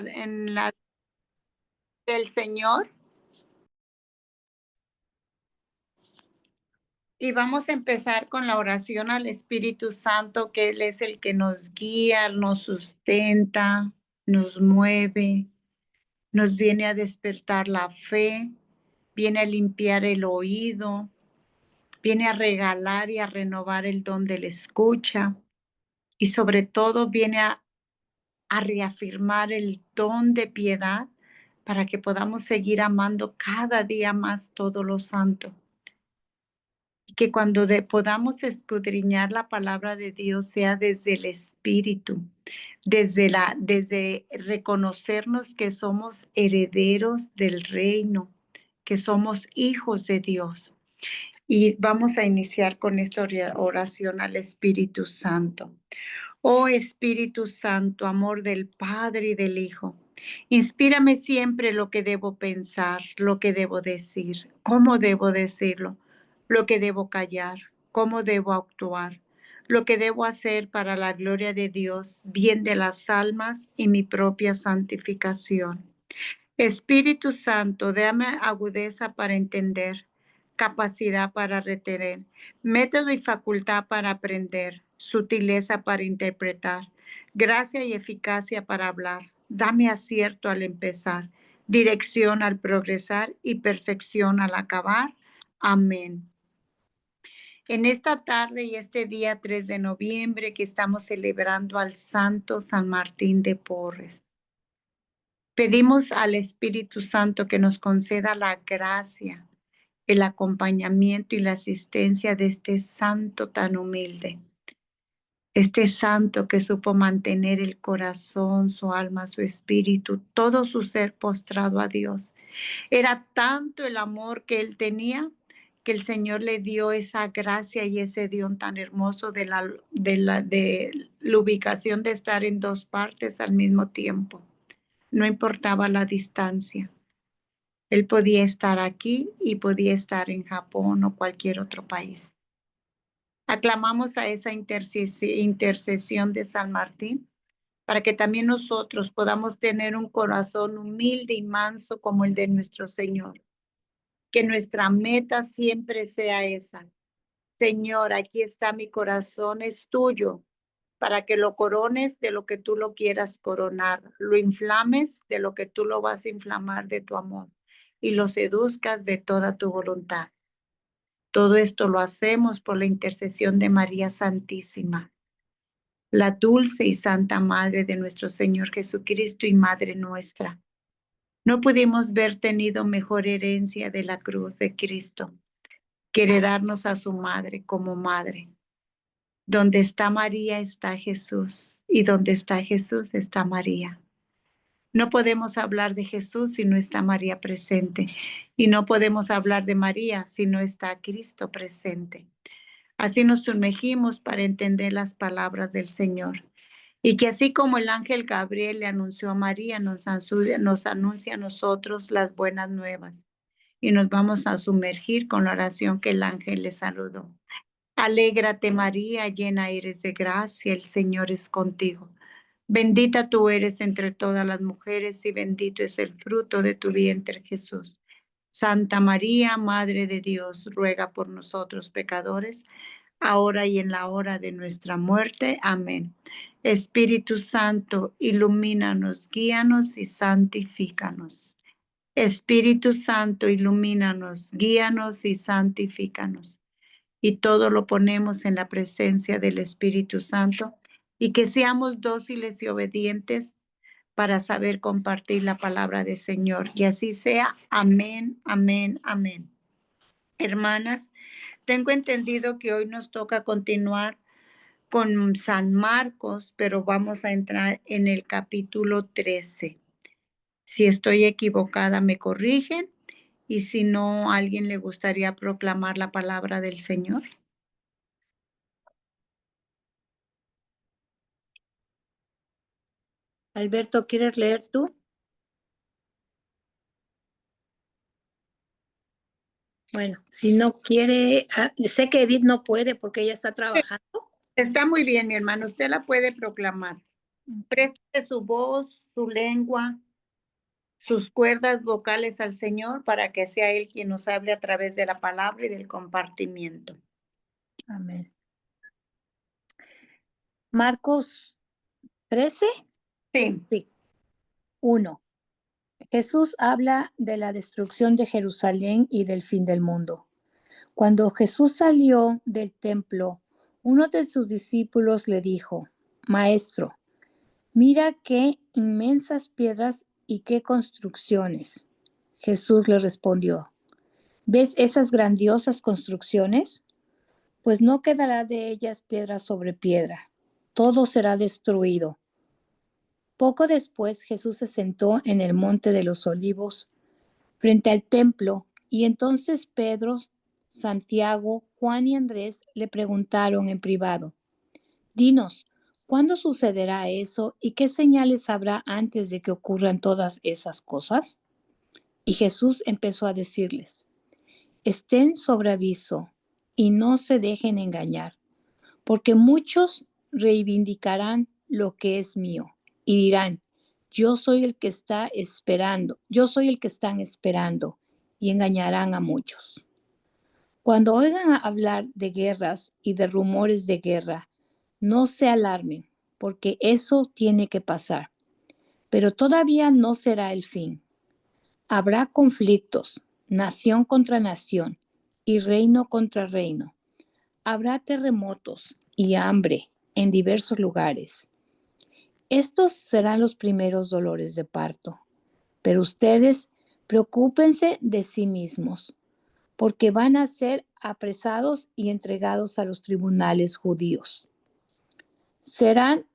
en la del Señor. Y vamos a empezar con la oración al Espíritu Santo, que Él es el que nos guía, nos sustenta, nos mueve, nos viene a despertar la fe, viene a limpiar el oído, viene a regalar y a renovar el don de la escucha y sobre todo viene a reafirmar el don de piedad para que podamos seguir amando cada día más todo lo santo. Y que cuando podamos escudriñar la palabra de Dios sea desde el Espíritu, desde reconocernos que somos herederos del reino, que somos hijos de Dios. Y vamos a iniciar con esta oración al Espíritu Santo. Oh Espíritu Santo, amor del Padre y del Hijo, inspírame siempre lo que debo pensar, lo que debo decir, cómo debo decirlo, lo que debo callar, cómo debo actuar, lo que debo hacer para la gloria de Dios, bien de las almas y mi propia santificación. Espíritu Santo, dame agudeza para entender, capacidad para retener, método y facultad para aprender, sutileza para interpretar, gracia y eficacia para hablar. Dame acierto al empezar, dirección al progresar y perfección al acabar. Amén. En esta tarde y este día 3 de noviembre que estamos celebrando al Santo San Martín de Porres, pedimos al Espíritu Santo que nos conceda la gracia, el acompañamiento y la asistencia de este santo tan humilde. Este santo que supo mantener el corazón, su alma, su espíritu, todo su ser postrado a Dios. Era tanto el amor que él tenía que el Señor le dio esa gracia y ese don tan hermoso de la ubicación de estar en dos partes al mismo tiempo. No importaba la distancia. Él podía estar aquí y podía estar en Japón o cualquier otro país. Aclamamos a esa intercesión de San Martín para que también nosotros podamos tener un corazón humilde y manso como el de nuestro Señor. Que nuestra meta siempre sea esa. Señor, aquí está mi corazón, es tuyo, para que lo corones de lo que tú lo quieras coronar, lo inflames de lo que tú lo vas a inflamar de tu amor y lo seduzcas de toda tu voluntad. Todo esto lo hacemos por la intercesión de María Santísima, la dulce y santa Madre de nuestro Señor Jesucristo y Madre nuestra. No pudimos ver tenido mejor herencia de la cruz de Cristo que heredarnos a su madre como madre. Donde está María está Jesús y donde está Jesús está María. No podemos hablar de Jesús si no está María presente y no podemos hablar de María si no está Cristo presente. Así nos sumergimos para entender las palabras del Señor. Y que así como el ángel Gabriel le anunció a María, nos anuncia a nosotros las buenas nuevas. Y nos vamos a sumergir con la oración que el ángel le saludó. Alégrate María, llena eres de gracia, el Señor es contigo. Bendita tú eres entre todas las mujeres y bendito es el fruto de tu vientre Jesús. Santa María, Madre de Dios, ruega por nosotros pecadores, ahora y en la hora de nuestra muerte. Amén. Espíritu Santo, ilumínanos, guíanos y santifícanos. Espíritu Santo, ilumínanos, guíanos y santifícanos. Y todo lo ponemos en la presencia del Espíritu Santo y que seamos dóciles y obedientes para saber compartir la palabra del Señor. Y así sea. Amén, amén, amén. Hermanas, tengo entendido que hoy nos toca continuar con San Marcos, pero vamos a entrar en el capítulo 13. Si estoy equivocada, me corrigen. Y si no, ¿a alguien le gustaría proclamar la palabra del Señor? Alberto, ¿quieres leer tú? Bueno, si no quiere, sé que Edith no puede porque ella está trabajando. Está muy bien, mi hermano. Usted la puede proclamar. Préstale su voz, su lengua, sus cuerdas vocales al Señor para que sea Él quien nos hable a través de la palabra y del compartimiento. Amén. Marcos 13, Sí, sí, 1. Jesús habla de la destrucción de Jerusalén y del fin del mundo. Cuando Jesús salió del templo, uno de sus discípulos le dijo, Maestro, mira qué inmensas piedras y qué construcciones. Jesús le respondió, ¿ves esas grandiosas construcciones? Pues no quedará de ellas piedra sobre piedra. Todo será destruido. Poco después Jesús se sentó en el monte de los olivos frente al templo y entonces Pedro, Santiago, Juan y Andrés le preguntaron en privado, Dinos, ¿cuándo sucederá eso y qué señales habrá antes de que ocurran todas esas cosas? Y Jesús empezó a decirles, estén sobre aviso y no se dejen engañar, porque muchos reivindicarán lo que es mío y dirán, yo soy el que está esperando, yo soy el que están esperando, y engañarán a muchos. Cuando oigan hablar de guerras y de rumores de guerra, no se alarmen, porque eso tiene que pasar, pero todavía no será el fin. Habrá conflictos, nación contra nación y reino contra reino. Habrá terremotos y hambre en diversos lugares. Estos serán los primeros dolores de parto, pero ustedes preocúpense de sí mismos, porque van a ser apresados y entregados a los tribunales judíos. Serán,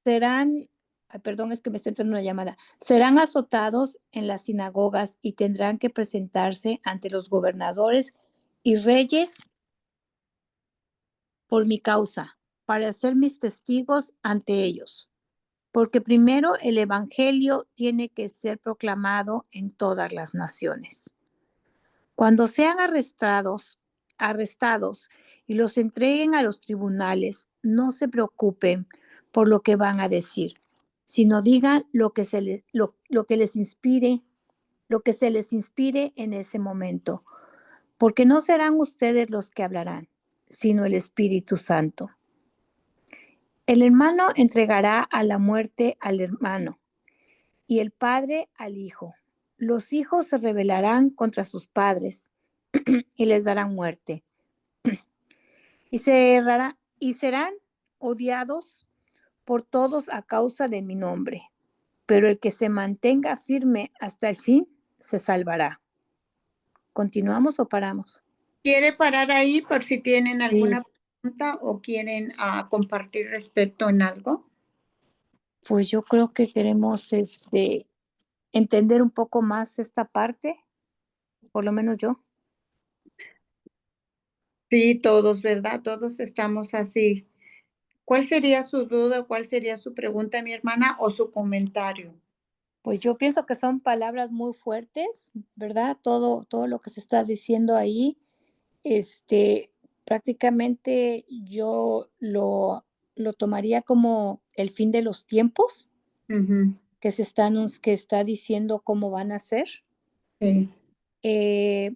perdón, es que me está entrando una llamada. Serán azotados en las sinagogas y tendrán que presentarse ante los gobernadores y reyes por mi causa, para ser mis testigos ante ellos. Porque primero el Evangelio tiene que ser proclamado en todas las naciones. Cuando sean arrestados y los entreguen a los tribunales, no se preocupen por lo que van a decir, sino digan lo que les inspire, lo que se les inspire en ese momento, porque no serán ustedes los que hablarán, sino el Espíritu Santo. El hermano entregará a la muerte al hermano y el padre al hijo. Los hijos se rebelarán contra sus padres y les darán muerte. Y serán odiados por todos a causa de mi nombre. Pero el que se mantenga firme hasta el fin se salvará. ¿Continuamos o paramos? ¿quiere parar ahí por si tienen Sí, alguna pregunta o quieren compartir respecto en algo? pues yo creo que queremos entender un poco más esta parte, por lo menos yo. Sí, todos, ¿verdad? Todos estamos así. ¿Cuál sería su duda? ¿Cuál sería su pregunta, mi hermana, o su comentario? Pues yo pienso que son palabras muy fuertes, ¿verdad? Todo lo que se está diciendo ahí, este, prácticamente yo lo tomaría como el fin de los tiempos Ujú, que está diciendo cómo van a ser. sí, Eh,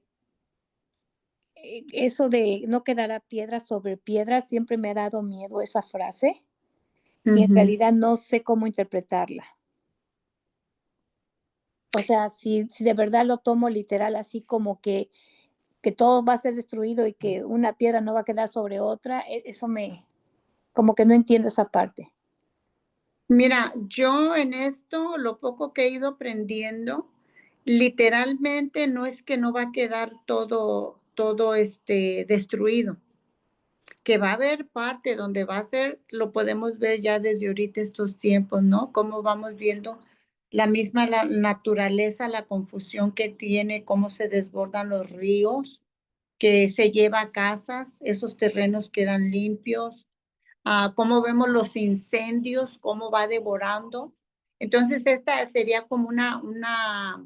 Eso de no quedará piedra sobre piedra, siempre me ha dado miedo esa frase y en ujú. realidad no sé cómo interpretarla. O sea, si de verdad lo tomo literal, así como que todo va a ser destruido y que una piedra no va a quedar sobre otra, eso como que no entiendo esa parte. Mira, yo en esto, lo poco que he ido aprendiendo, literalmente no es que no va a quedar todo destruido, que va a haber parte donde va a ser, lo podemos ver ya desde ahorita estos tiempos, ¿no? Cómo vamos viendo la misma naturaleza, la confusión que tiene, cómo se desbordan los ríos, que se lleva a casas, esos terrenos quedan limpios, cómo vemos los incendios, cómo va devorando. Entonces, esta sería como una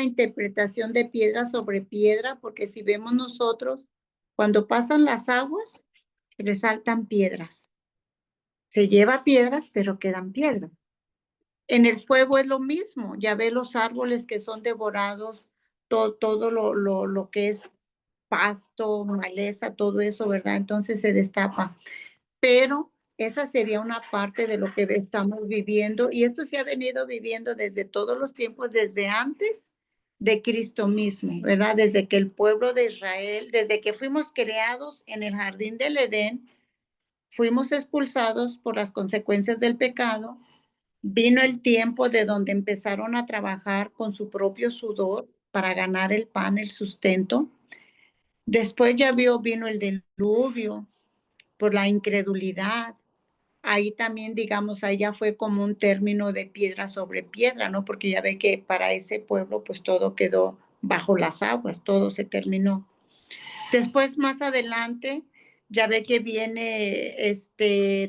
interpretación de piedra sobre piedra, porque si vemos nosotros, cuando pasan las aguas, resaltan piedras. Se lleva piedras, pero quedan piedras. En el fuego es lo mismo, ya ve los árboles que son devorados, todo lo que es pasto, maleza, todo eso, ¿verdad? Entonces se destapa. Pero esa sería una parte de lo que estamos viviendo y esto se ha venido viviendo desde todos los tiempos, desde antes de Cristo mismo, ¿verdad? Desde que el pueblo de Israel, desde que fuimos creados en el jardín del Edén, fuimos expulsados por las consecuencias del pecado. Vino el tiempo de donde empezaron a trabajar con su propio sudor para ganar el pan, el sustento. Después ya vino el diluvio por la incredulidad. Ahí también, digamos, ahí ya fue como un término de piedra sobre piedra, ¿no? Porque ya ve que para ese pueblo pues todo quedó bajo las aguas, todo se terminó. Después, más adelante, ya ve que viene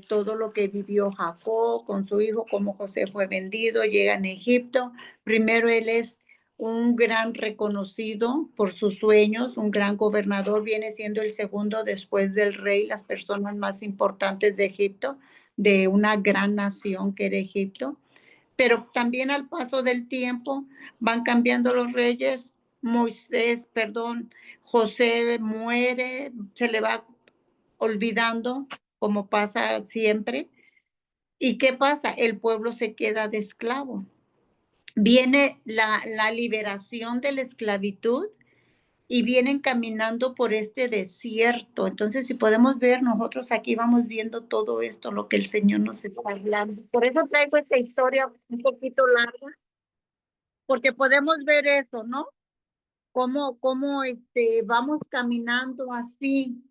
todo lo que vivió Jacob con su hijo, como José fue vendido, llega en Egipto. Primero él es un gran reconocido por sus sueños, un gran gobernador, viene siendo el segundo después del rey, las personas más importantes de Egipto, de una gran nación que era Egipto. Pero también al paso del tiempo van cambiando los reyes. Moisés, perdón, José muere, se le va olvidando, como pasa siempre. ¿Y qué pasa? El pueblo se queda de esclavo. Viene la liberación de la esclavitud y vienen caminando por este desierto. Entonces, si podemos ver, nosotros aquí vamos viendo todo esto, lo que el Señor nos está hablando. Por eso traigo esta historia un poquito larga, porque podemos ver eso, ¿no? Cómo vamos caminando así.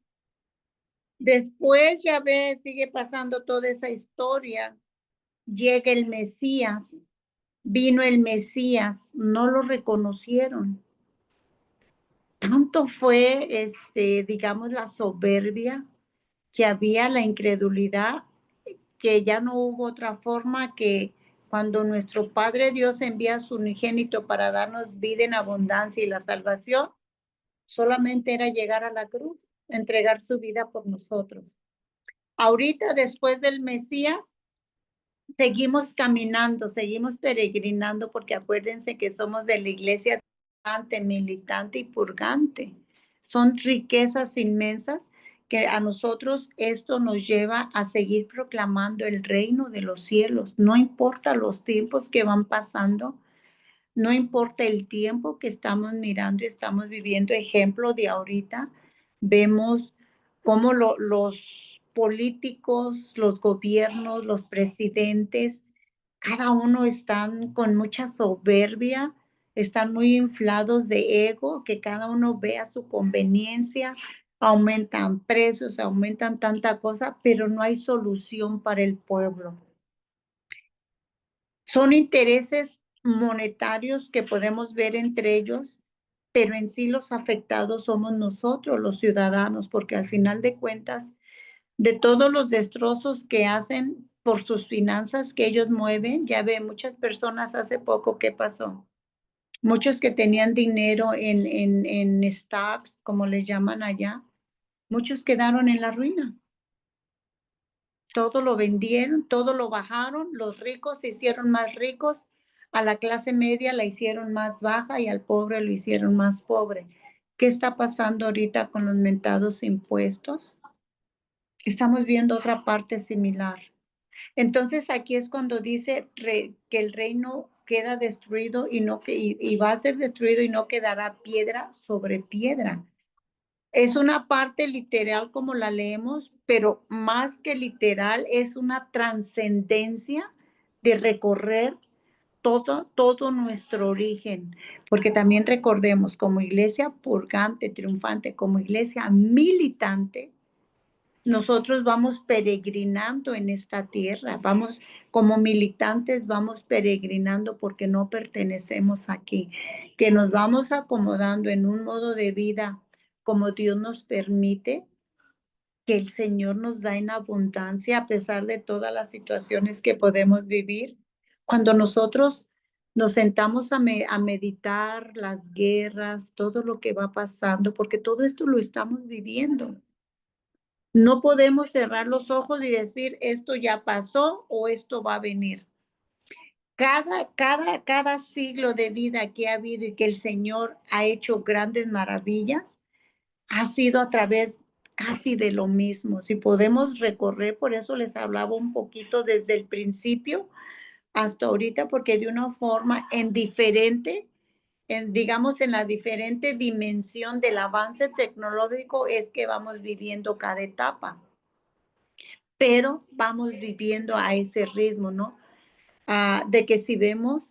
Después ya ves, sigue pasando toda esa historia. Llega el Mesías, vino el Mesías, no lo reconocieron. Tanto fue, digamos, la soberbia que había, la incredulidad, que ya no hubo otra forma que cuando nuestro Padre Dios envía a su unigénito para darnos vida en abundancia y la salvación, solamente era llegar a la cruz, entregar su vida por nosotros. Ahorita, después del Mesías, seguimos caminando, seguimos peregrinando, porque acuérdense que somos de la iglesia militante y purgante. Son riquezas inmensas que a nosotros esto nos lleva a seguir proclamando el reino de los cielos. No importa los tiempos que van pasando, no importa el tiempo que estamos mirando y estamos viviendo, ejemplo de ahorita, vemos cómo los políticos, los gobiernos, los presidentes, cada uno están con mucha soberbia, están muy inflados de ego, que cada uno ve a su conveniencia, aumentan precios, aumentan tanta cosa, pero no hay solución para el pueblo. Son intereses monetarios que podemos ver entre ellos, pero en sí los afectados somos nosotros, los ciudadanos, porque al final de cuentas, de todos los destrozos que hacen por sus finanzas que ellos mueven, ya ve muchas personas hace poco, ¿qué pasó? Muchos que tenían dinero en stocks, como le llaman allá, muchos quedaron en la ruina. Todo lo vendieron, todo lo bajaron, los ricos se hicieron más ricos, a la clase media la hicieron más baja y al pobre lo hicieron más pobre. ¿Qué está pasando ahorita con los mentados impuestos? Estamos viendo otra parte similar. Entonces aquí es cuando dice que el reino queda destruido y va a ser destruido y no quedará piedra sobre piedra. Es una parte literal como la leemos, pero más que literal es una trascendencia de recorrer todo nuestro origen, porque también recordemos como iglesia purgante, triunfante, como iglesia militante, nosotros vamos peregrinando en esta tierra, vamos como militantes, vamos peregrinando porque no pertenecemos aquí, que nos vamos acomodando en un modo de vida como Dios nos permite, que el Señor nos da en abundancia a pesar de todas las situaciones que podemos vivir. Cuando nosotros nos sentamos a meditar las guerras, todo lo que va pasando, porque todo esto lo estamos viviendo. No podemos cerrar los ojos y decir esto ya pasó o esto va a venir. Cada siglo de vida que ha habido y que el Señor ha hecho grandes maravillas, ha sido a través casi de lo mismo. Si podemos recorrer, por eso les hablaba un poquito desde el principio hasta ahorita, porque de una forma en diferente, digamos, en la diferente dimensión del avance tecnológico es que vamos viviendo cada etapa, pero vamos viviendo a ese ritmo, ¿no? De que si vemos,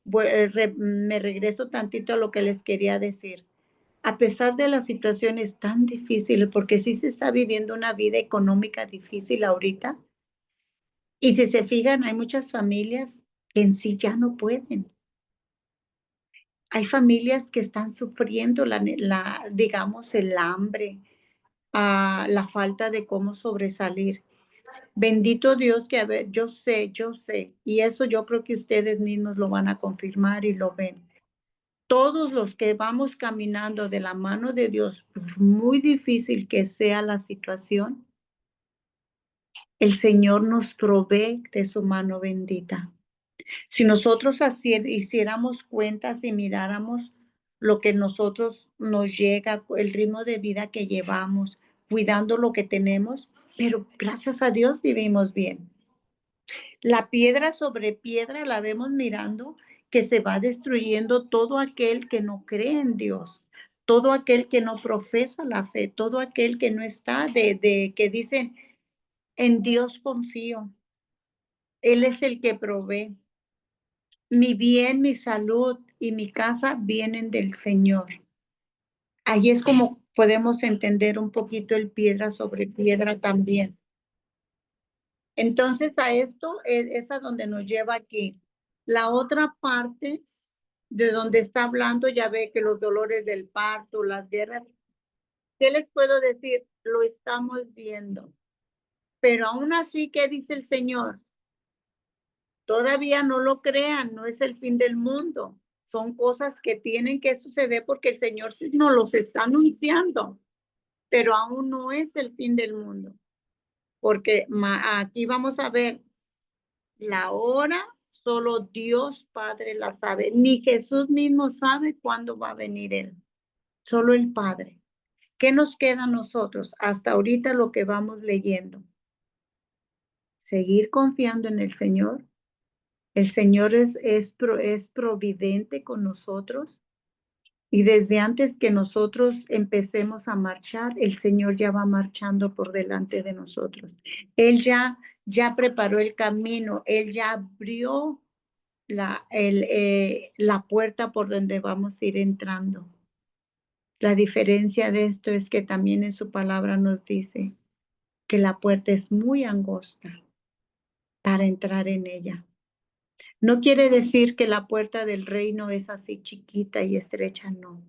me regreso tantito a lo que les quería decir. A pesar de las situaciones tan difíciles, porque sí se está viviendo una vida económica difícil ahorita, y si se fijan, hay muchas familias que en sí ya no pueden. Hay familias que están sufriendo digamos, el hambre, la falta de cómo sobresalir. Bendito Dios que a ver, yo sé, y eso yo creo que ustedes mismos lo van a confirmar y lo ven. Todos los que vamos caminando de la mano de Dios, por muy difícil que sea la situación, el Señor nos provee de su mano bendita. Si nosotros así hiciéramos cuentas y miráramos lo que nosotros nos llega, el ritmo de vida que llevamos, cuidando lo que tenemos, pero gracias a Dios vivimos bien. La piedra sobre piedra la vemos mirando que se va destruyendo todo aquel que no cree en Dios, todo aquel que no profesa la fe, todo aquel que no está que dicen, en Dios confío, Él es el que provee. Mi bien, mi salud y mi casa vienen del Señor. Ahí es como podemos entender un poquito el piedra sobre piedra también. Entonces a esto es a donde nos lleva aquí. La otra parte de donde está hablando, ya ve que los dolores del parto, las guerras, ¿qué les puedo decir? Lo estamos viendo. Pero aún así, ¿qué dice el Señor? Todavía no lo crean, no es el fin del mundo. Son cosas que tienen que suceder porque el Señor sí nos los está anunciando, pero aún no es el fin del mundo. Porque aquí vamos a ver la hora, solo Dios Padre la sabe. Ni Jesús mismo sabe cuándo va a venir Él. Solo el Padre. ¿Qué nos queda a nosotros hasta ahorita lo que vamos leyendo? Seguir confiando en el Señor. El Señor es providente con nosotros y desde antes que nosotros empecemos a marchar, el Señor ya va marchando por delante de nosotros. Él ya preparó el camino, Él ya abrió la puerta por donde vamos a ir entrando. La diferencia de esto es que también en su palabra nos dice que la puerta es muy angosta para entrar en ella. No quiere decir que la puerta del reino es así chiquita y estrecha, no.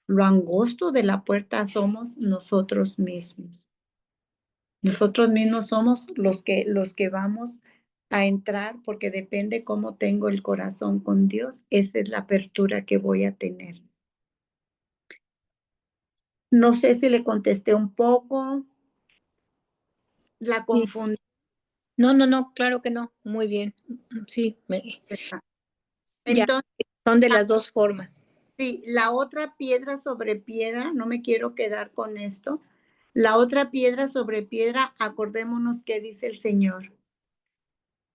Lo angosto de la puerta somos nosotros mismos. Nosotros mismos somos los que vamos a entrar porque depende cómo tengo el corazón con Dios. Esa es la apertura que voy a tener. No sé si le contesté un poco, la Sí. confundí. No, claro que no. Muy bien. Sí, ya, Entonces, son de las dos formas. sí, la otra piedra sobre piedra, no me quiero quedar con esto. La otra piedra sobre piedra, acordémonos que dice el Señor.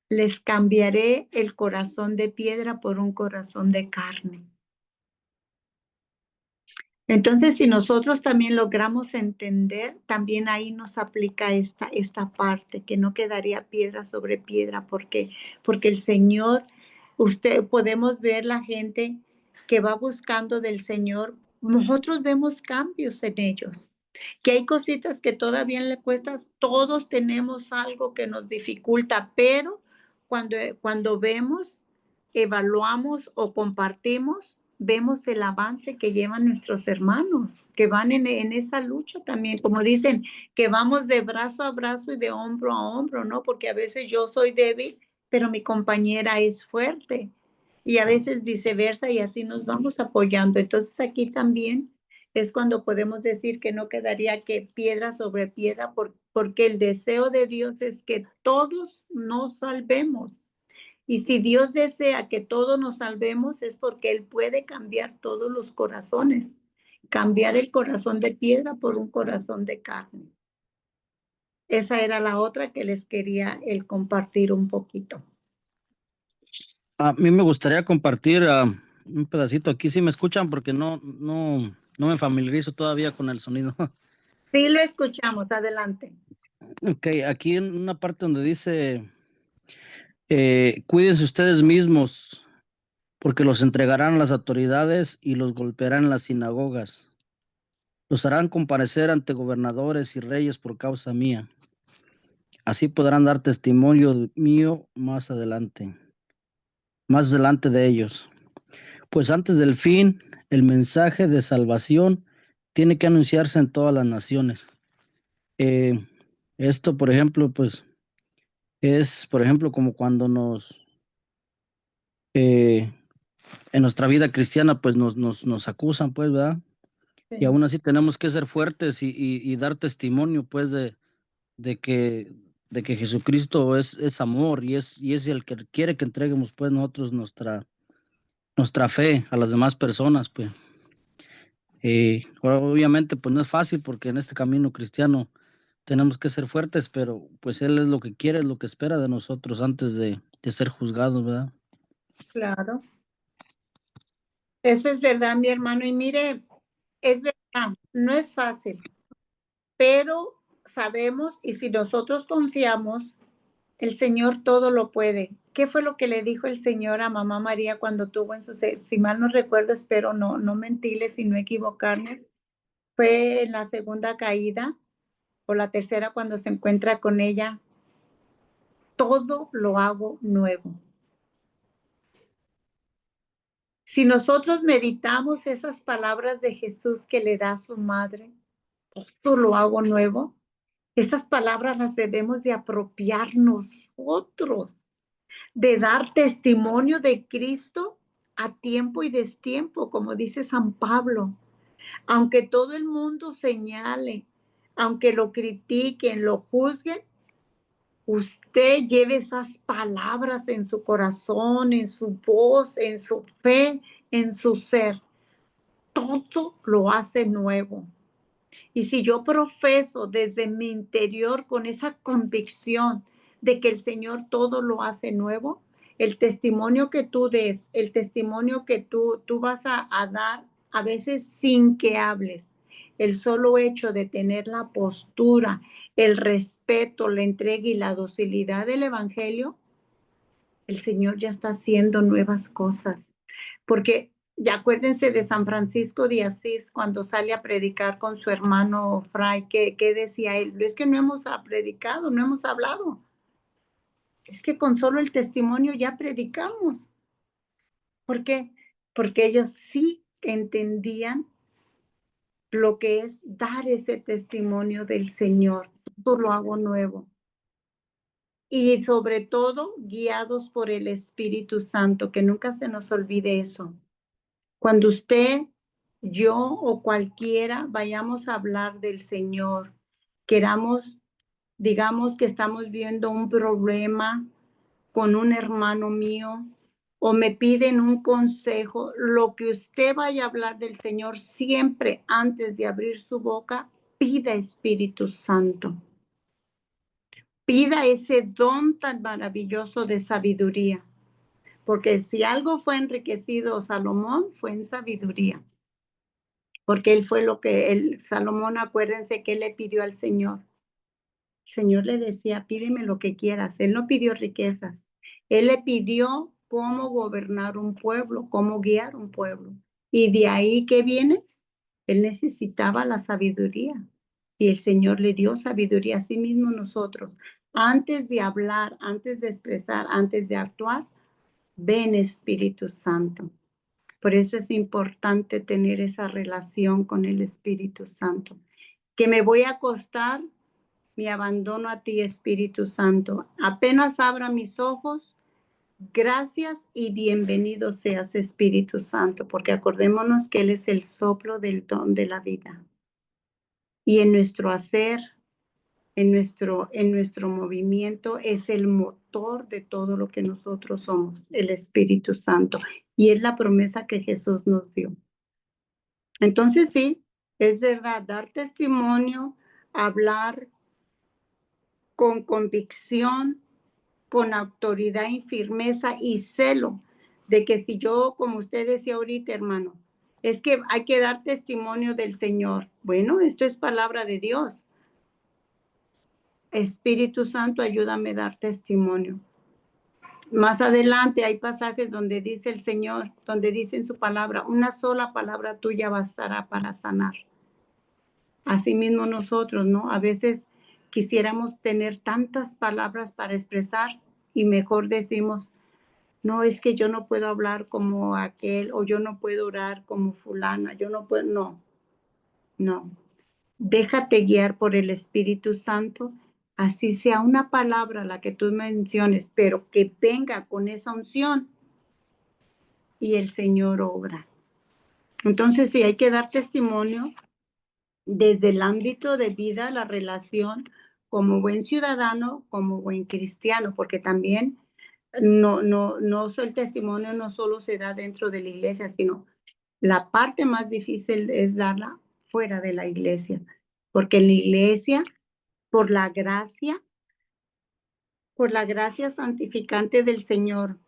Les cambiaré el corazón de piedra por un corazón de carne. Entonces, si nosotros también logramos entender, también ahí nos aplica esta parte, que no quedaría piedra sobre piedra, porque el Señor, podemos ver la gente que va buscando del Señor, nosotros vemos cambios en ellos, que hay cositas que todavía le cuestan, todos tenemos algo que nos dificulta, pero cuando vemos, evaluamos o compartimos, vemos el avance que llevan nuestros hermanos, que van en esa lucha también, como dicen, que vamos de brazo a brazo y de hombro a hombro, ¿no? Porque a veces yo soy débil, pero mi compañera es fuerte y a veces viceversa y así nos vamos apoyando. Entonces aquí también es cuando podemos decir que no quedaría que piedra sobre piedra, porque el deseo de Dios es que todos nos salvemos. Y si Dios desea que todos nos salvemos es porque Él puede cambiar todos los corazones, cambiar el corazón de piedra por un corazón de carne. Esa era la otra que les quería el compartir un poquito. A mí me gustaría compartir un pedacito. Aquí sí me escuchan porque no me familiarizo todavía con el sonido. Sí, lo escuchamos, adelante. Ok, aquí en una parte donde dice, cuídense ustedes mismos, porque los entregarán a las autoridades y los golpearán en las sinagogas. Los harán comparecer ante gobernadores y reyes por causa mía. Así podrán dar testimonio mío más delante de ellos. Pues antes del fin, el mensaje de salvación tiene que anunciarse en todas las naciones. Esto, por ejemplo, pues es, por ejemplo, como cuando en nuestra vida cristiana, pues nos acusan, pues, ¿verdad? Sí. Y aún así tenemos que ser fuertes y dar testimonio, pues, de que Jesucristo es amor y es el que quiere que entreguemos, pues, nosotros nuestra fe a las demás personas, pues. Obviamente, pues no es fácil porque en este camino cristiano tenemos que ser fuertes, pero pues Él es lo que quiere, es lo que espera de nosotros antes de ser juzgados, ¿verdad? Claro. Eso es verdad, mi hermano. Y mire, es verdad, no es fácil, pero sabemos y si nosotros confiamos, el Señor todo lo puede. ¿Qué fue lo que le dijo el Señor a mamá María cuando tuvo en su, si mal no recuerdo, espero no mentirle, sino equivocarme, fue en la segunda caída o la tercera cuando se encuentra con ella? Todo lo hago nuevo. Si nosotros meditamos esas palabras de Jesús que le da a su madre, todo lo hago nuevo, esas palabras las debemos de apropiar nosotros, de dar testimonio de Cristo a tiempo y destiempo, como dice San Pablo. Aunque todo el mundo señale, aunque lo critiquen, lo juzguen, usted lleve esas palabras en su corazón, en su voz, en su fe, en su ser. Todo lo hace nuevo. Y si yo profeso desde mi interior con esa convicción de que el Señor todo lo hace nuevo, el testimonio que tú des, el testimonio que tú vas a dar, a veces sin que hables, el solo hecho de tener la postura, el respeto, la entrega y la docilidad del Evangelio, el Señor ya está haciendo nuevas cosas. Porque ya acuérdense de San Francisco de Asís cuando sale a predicar con su hermano Fray, que decía él, es que no hemos predicado, no hemos hablado. Es que con solo el testimonio ya predicamos. ¿Por qué? Porque ellos sí entendían lo que es dar ese testimonio del Señor. Todo lo hago nuevo. Y sobre todo, guiados por el Espíritu Santo, que nunca se nos olvide eso. Cuando usted, yo o cualquiera vayamos a hablar del Señor, queramos, digamos que estamos viendo un problema con un hermano mío o me piden un consejo, lo que usted vaya a hablar del Señor, siempre antes de abrir su boca, pida Espíritu Santo. Pida ese don tan maravilloso de sabiduría, porque si algo fue enriquecido Salomón, fue en sabiduría. Porque él fue lo que Salomón, acuérdense que él le pidió al Señor. El Señor le decía, pídeme lo que quieras. Él no pidió riquezas. Él le pidió cómo gobernar un pueblo, cómo guiar un pueblo. Y de ahí que viene, él necesitaba la sabiduría. Y el Señor le dio sabiduría a sí mismo nosotros. Antes de hablar, antes de expresar, antes de actuar, ven Espíritu Santo. Por eso es importante tener esa relación con el Espíritu Santo. Que me voy a acostar, me abandono a ti, Espíritu Santo. Apenas abra mis ojos, Gracias y bienvenido seas, Espíritu Santo, porque acordémonos que Él es el soplo del don de la vida. Y en nuestro hacer, en nuestro movimiento, es el motor de todo lo que nosotros somos, el Espíritu Santo. Y es la promesa que Jesús nos dio. Entonces sí, es verdad, dar testimonio, hablar con convicción, con autoridad y firmeza y celo de que si yo, como usted decía ahorita, hermano, es que hay que dar testimonio del Señor. Bueno, esto es palabra de Dios. Espíritu Santo, ayúdame a dar testimonio. Más adelante hay pasajes donde dice el Señor, donde dice en su palabra, una sola palabra tuya bastará para sanar. Asimismo nosotros, ¿no? A veces quisiéramos tener tantas palabras para expresar y mejor decimos, no, es que yo no puedo hablar como aquel o yo no puedo orar como fulana, yo no puedo, no. Déjate guiar por el Espíritu Santo, así sea una palabra la que tú menciones, pero que venga con esa unción y el Señor obra. Entonces sí, hay que dar testimonio desde el ámbito de vida, la relación como buen ciudadano, como buen cristiano, porque también no el testimonio no solo se da dentro de la iglesia, sino la parte más difícil es darla fuera de la iglesia, porque en la iglesia, por la gracia santificante del Señor,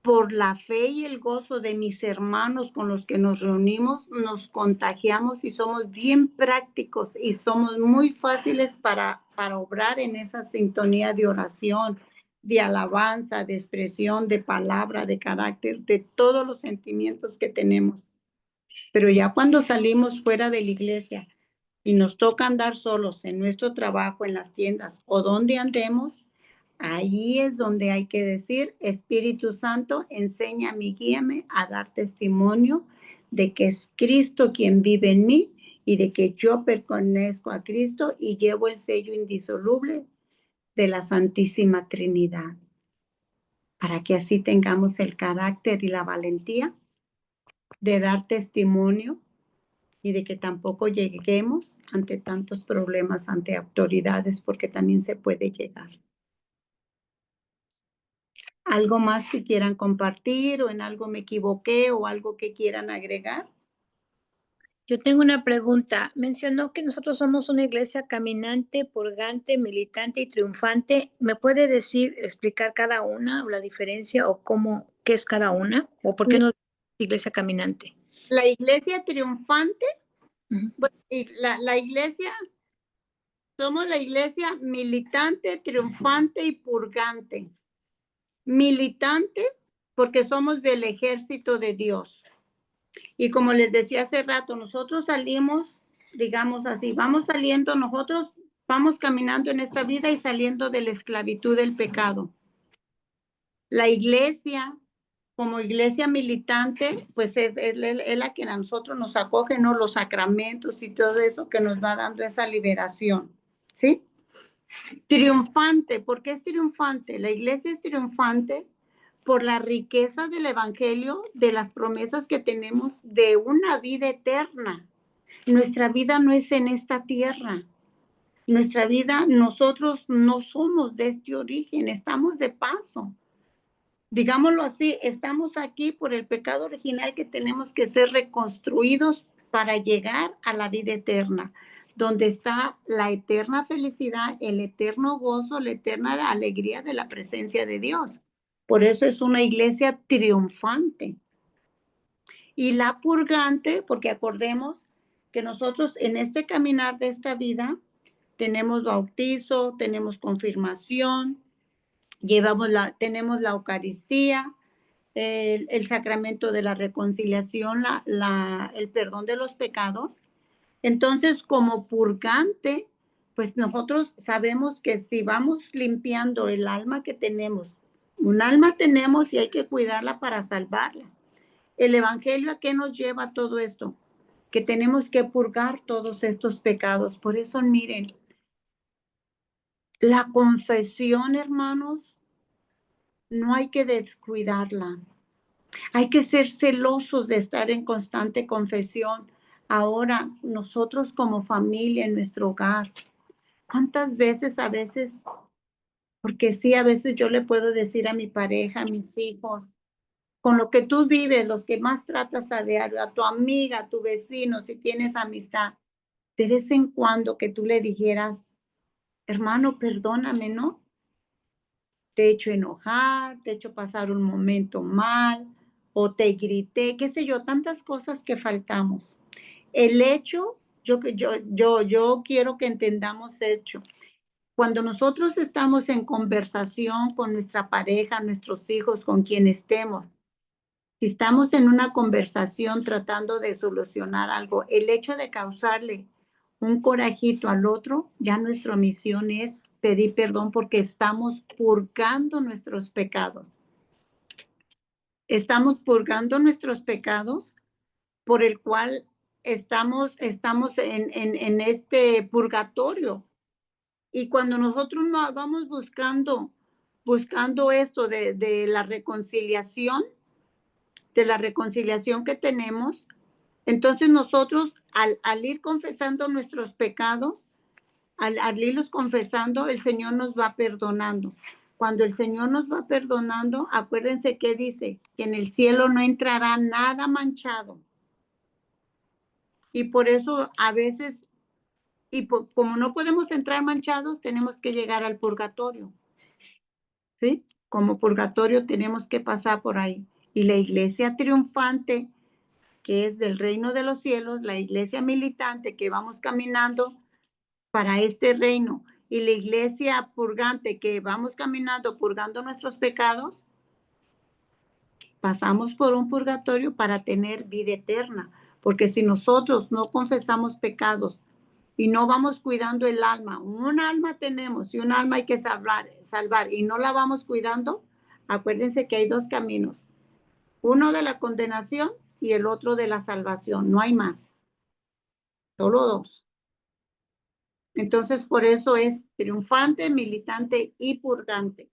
por la fe y el gozo de mis hermanos con los que nos reunimos, nos contagiamos y somos bien prácticos y somos muy fáciles para obrar en esa sintonía de oración, de alabanza, de expresión, de palabra, de carácter, de todos los sentimientos que tenemos. Pero ya cuando salimos fuera de la iglesia y nos toca andar solos en nuestro trabajo, en las tiendas o donde andemos, ahí es donde hay que decir, Espíritu Santo, enséñame y guíame a dar testimonio de que es Cristo quien vive en mí y de que yo pertenezco a Cristo y llevo el sello indisoluble de la Santísima Trinidad, para que así tengamos el carácter y la valentía de dar testimonio y de que tampoco lleguemos ante tantos problemas, ante autoridades, porque también se puede llegar. ¿Algo más que quieran compartir o en algo me equivoqué o algo que quieran agregar? Yo tengo una pregunta. Mencionó que nosotros somos una iglesia caminante, purgante, militante y triunfante. ¿Me puede decir, explicar cada una o la diferencia o qué es cada una? ¿O por qué no es iglesia caminante? La iglesia triunfante, Uh-huh. y la iglesia, somos la iglesia militante, triunfante y purgante. Militante porque somos del ejército de Dios. Y como les decía hace rato, nosotros salimos, digamos así, vamos saliendo, nosotros vamos caminando en esta vida y saliendo de la esclavitud del pecado. La iglesia, como iglesia militante, pues es la que a nosotros nos acoge, ¿no? Los sacramentos y todo eso que nos va dando esa liberación, ¿sí? Triunfante, ¿por qué es triunfante? La iglesia es triunfante por la riqueza del evangelio, de las promesas que tenemos de una vida eterna. Nuestra vida no es en esta tierra. Nuestra vida, nosotros no somos de este origen, estamos de paso. Digámoslo así, estamos aquí por el pecado original que tenemos que ser reconstruidos para llegar a la vida eterna, donde está la eterna felicidad, el eterno gozo, la eterna alegría de la presencia de Dios. Por eso es una iglesia triunfante. Y la purgante, porque acordemos que nosotros en este caminar de esta vida tenemos bautizo, tenemos confirmación, tenemos la Eucaristía, el sacramento de la reconciliación, el perdón de los pecados. Entonces, como purgante, pues nosotros sabemos que si vamos limpiando el alma que tenemos, un alma tenemos y hay que cuidarla para salvarla. El Evangelio, ¿a qué nos lleva todo esto? Que tenemos que purgar todos estos pecados. Por eso, miren, la confesión, hermanos, no hay que descuidarla. Hay que ser celosos de estar en constante confesión. Ahora, nosotros como familia en nuestro hogar, ¿cuántas veces a veces, porque sí, a veces yo le puedo decir a mi pareja, a mis hijos, con lo que tú vives, los que más tratas a diario, a tu amiga, a tu vecino, si tienes amistad, de vez en cuando que tú le dijeras, hermano, perdóname, ¿no? Te he hecho enojar, te he hecho pasar un momento mal, o te grité, qué sé yo, tantas cosas que faltamos. El hecho, yo quiero que entendamos hecho. Cuando nosotros estamos en conversación con nuestra pareja, nuestros hijos, con quien estemos, si estamos en una conversación tratando de solucionar algo, el hecho de causarle un corajito al otro, ya nuestra misión es pedir perdón porque estamos purgando nuestros pecados. Estamos purgando nuestros pecados por el cual estamos en este purgatorio. Y cuando nosotros vamos buscando esto de la reconciliación, que tenemos, entonces nosotros al ir confesando nuestros pecados, al irlos confesando, el Señor nos va perdonando. Cuando el Señor nos va perdonando, acuérdense que dice que en el cielo no entrará nada manchado. Y por eso a veces, como no podemos entrar manchados, tenemos que llegar al purgatorio. ¿Sí? Como purgatorio tenemos que pasar por ahí. Y la iglesia triunfante, que es del reino de los cielos, la iglesia militante que vamos caminando para este reino, y la iglesia purgante que vamos caminando purgando nuestros pecados, pasamos por un purgatorio para tener vida eterna, porque si nosotros no confesamos pecados y no vamos cuidando el alma, un alma tenemos y un alma hay que salvar y no la vamos cuidando, acuérdense que hay dos caminos, uno de la condenación y el otro de la salvación, no hay más, solo dos. Entonces, por eso es triunfante, militante y purgante.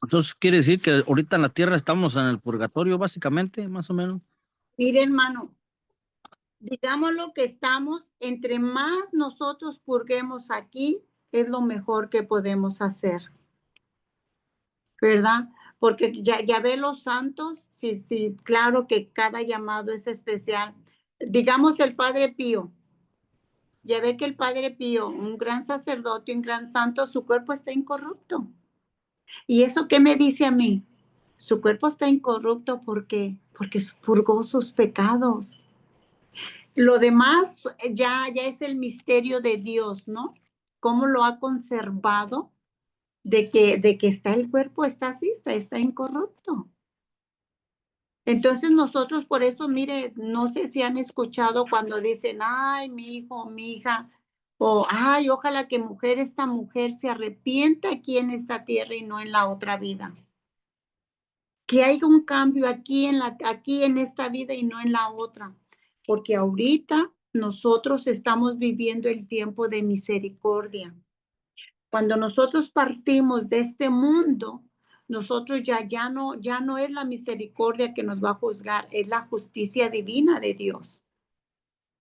Entonces quiere decir que ahorita en la tierra estamos en el purgatorio, básicamente, más o menos. Mire, hermano, digámoslo que estamos, entre más nosotros purguemos aquí, es lo mejor que podemos hacer, ¿verdad? Porque ya ve los santos, sí, claro que cada llamado es especial. Digamos el Padre Pío, ya ve que el Padre Pío, un gran sacerdote, un gran santo, su cuerpo está incorrupto. ¿Y eso qué me dice a mí? Su cuerpo está incorrupto porque purgó sus pecados. Lo demás ya es el misterio de Dios, ¿no? Cómo lo ha conservado de que está el cuerpo, está así, está incorrupto. Entonces nosotros por eso, mire, no sé si han escuchado cuando dicen, ay, mi hijo, mi hija, o ay, ojalá que esta mujer se arrepienta aquí en esta tierra y no en la otra vida. Que haya un cambio aquí en esta vida y no en la otra, porque ahorita nosotros estamos viviendo el tiempo de misericordia. Cuando nosotros partimos de este mundo, nosotros ya no es la misericordia que nos va a juzgar, es la justicia divina de Dios.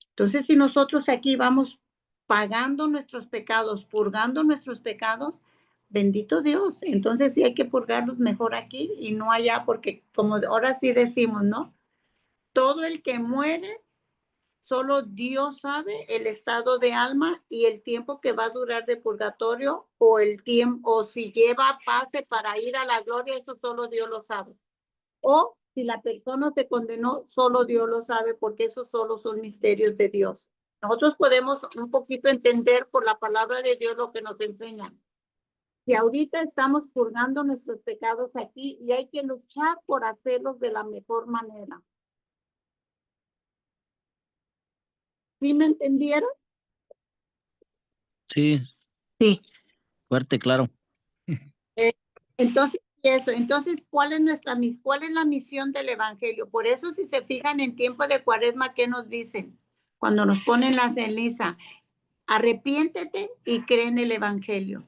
Entonces, si nosotros aquí vamos pagando nuestros pecados, purgando nuestros pecados, bendito Dios. Entonces sí hay que purgarlos mejor aquí y no allá, porque como ahora sí decimos, ¿no? Todo el que muere, solo Dios sabe el estado de alma y el tiempo que va a durar de purgatorio o el tiempo, o si lleva pase para ir a la gloria, eso solo Dios lo sabe. O si la persona se condenó, solo Dios lo sabe, porque esos solo son misterios de Dios. Nosotros podemos un poquito entender por la palabra de Dios lo que nos enseña. Y ahorita estamos purgando nuestros pecados aquí y hay que luchar por hacerlos de la mejor manera. ¿Sí me entendieron? Sí, Sí. fuerte, claro. Entonces, ¿cuál es la misión del evangelio? Por eso, si se fijan en tiempo de Cuaresma, ¿qué nos dicen? Cuando nos ponen la ceniza, arrepiéntete y cree en el evangelio.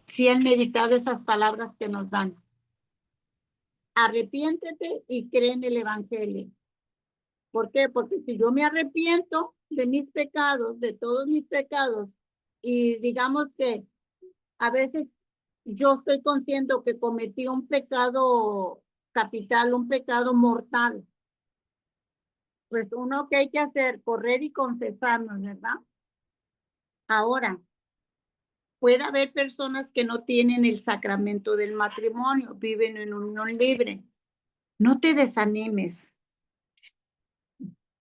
si han meditado esas palabras que nos dan. Arrepiéntete y cree en el Evangelio. ¿Por qué? Porque si yo me arrepiento de mis pecados, de todos mis pecados, y digamos que a veces yo estoy consciente que cometí un pecado capital, un pecado mortal, pues uno que hay que hacer, correr y confesarnos, ¿verdad? Ahora, puede haber personas que no tienen el sacramento del matrimonio, viven en unión libre. No te desanimes.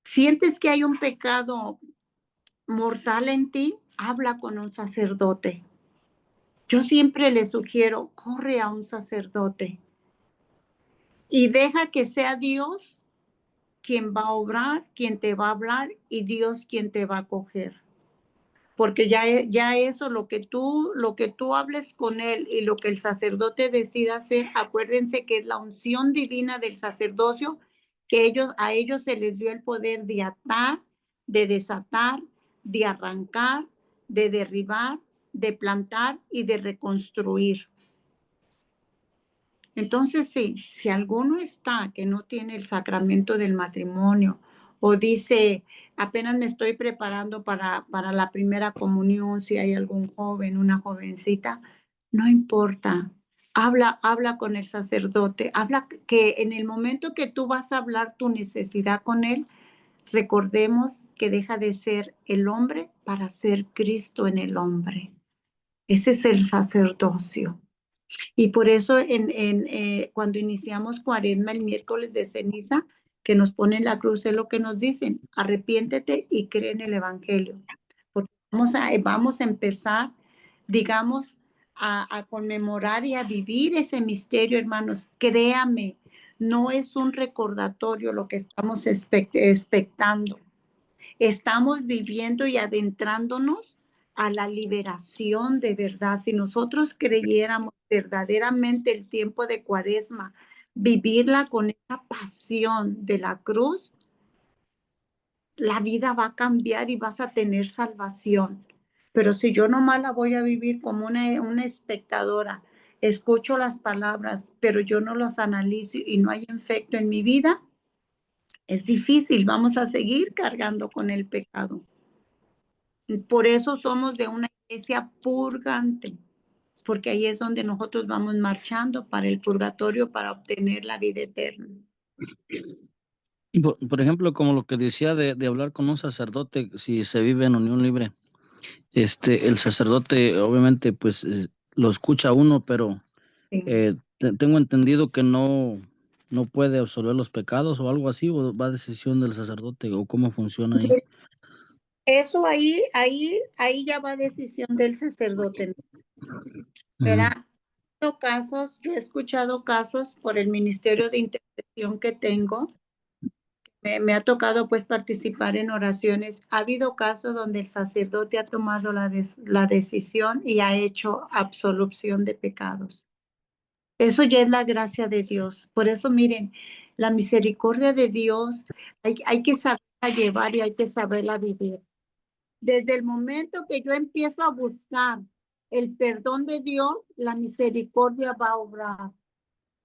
¿Sientes que hay un pecado mortal en ti? Habla con un sacerdote. Yo siempre le sugiero, corre a un sacerdote y deja que sea Dios quien va a obrar, quien te va a hablar y Dios quien te va a acoger. Porque ya eso, lo que tú hables con él y lo que el sacerdote decida hacer, acuérdense que es la unción divina del sacerdocio, que a ellos se les dio el poder de atar, de desatar, de arrancar, de derribar, de plantar y de reconstruir. Entonces, sí, si alguno está que no tiene el sacramento del matrimonio o dice, apenas me estoy preparando para la primera comunión, si hay algún joven, una jovencita, no importa. Habla con el sacerdote, habla que en el momento que tú vas a hablar tu necesidad con él, recordemos que deja de ser el hombre para ser Cristo en el hombre. Ese es el sacerdocio. Y por eso cuando iniciamos Cuaresma el miércoles de ceniza, que nos ponen la cruz, es lo que nos dicen, arrepiéntete y cree en el Evangelio. Porque vamos a empezar, digamos, a conmemorar y a vivir ese misterio, hermanos. Créame, no es un recordatorio lo que estamos expectando. Estamos viviendo y adentrándonos a la liberación de verdad. Si nosotros creyéramos verdaderamente el tiempo de Cuaresma, vivirla con esa pasión de la cruz, la vida va a cambiar y vas a tener salvación. Pero si yo nomás la voy a vivir como una espectadora, escucho las palabras, pero yo no las analizo y no hay efecto en mi vida, es difícil, vamos a seguir cargando con el pecado. Por eso somos de una iglesia purgante, porque ahí es donde nosotros vamos marchando para el purgatorio para obtener la vida eterna. Y por ejemplo, como lo que decía de hablar con un sacerdote, si se vive en unión libre, el sacerdote obviamente pues lo escucha a uno, pero Sí. tengo entendido que no puede absolver los pecados o algo así, o va a decisión del sacerdote, o cómo funciona ahí. Eso ahí ya va a decisión del sacerdote, ¿verdad? Yo he escuchado casos por el ministerio de intercesión que tengo. Me ha tocado pues participar en oraciones. Ha habido casos donde el sacerdote ha tomado la decisión y ha hecho absolución de pecados. Eso ya es la gracia de Dios. Por eso miren, la misericordia de Dios hay que saberla llevar y hay que saberla vivir. Desde el momento que yo empiezo a buscar el perdón de Dios, la misericordia va a obrar.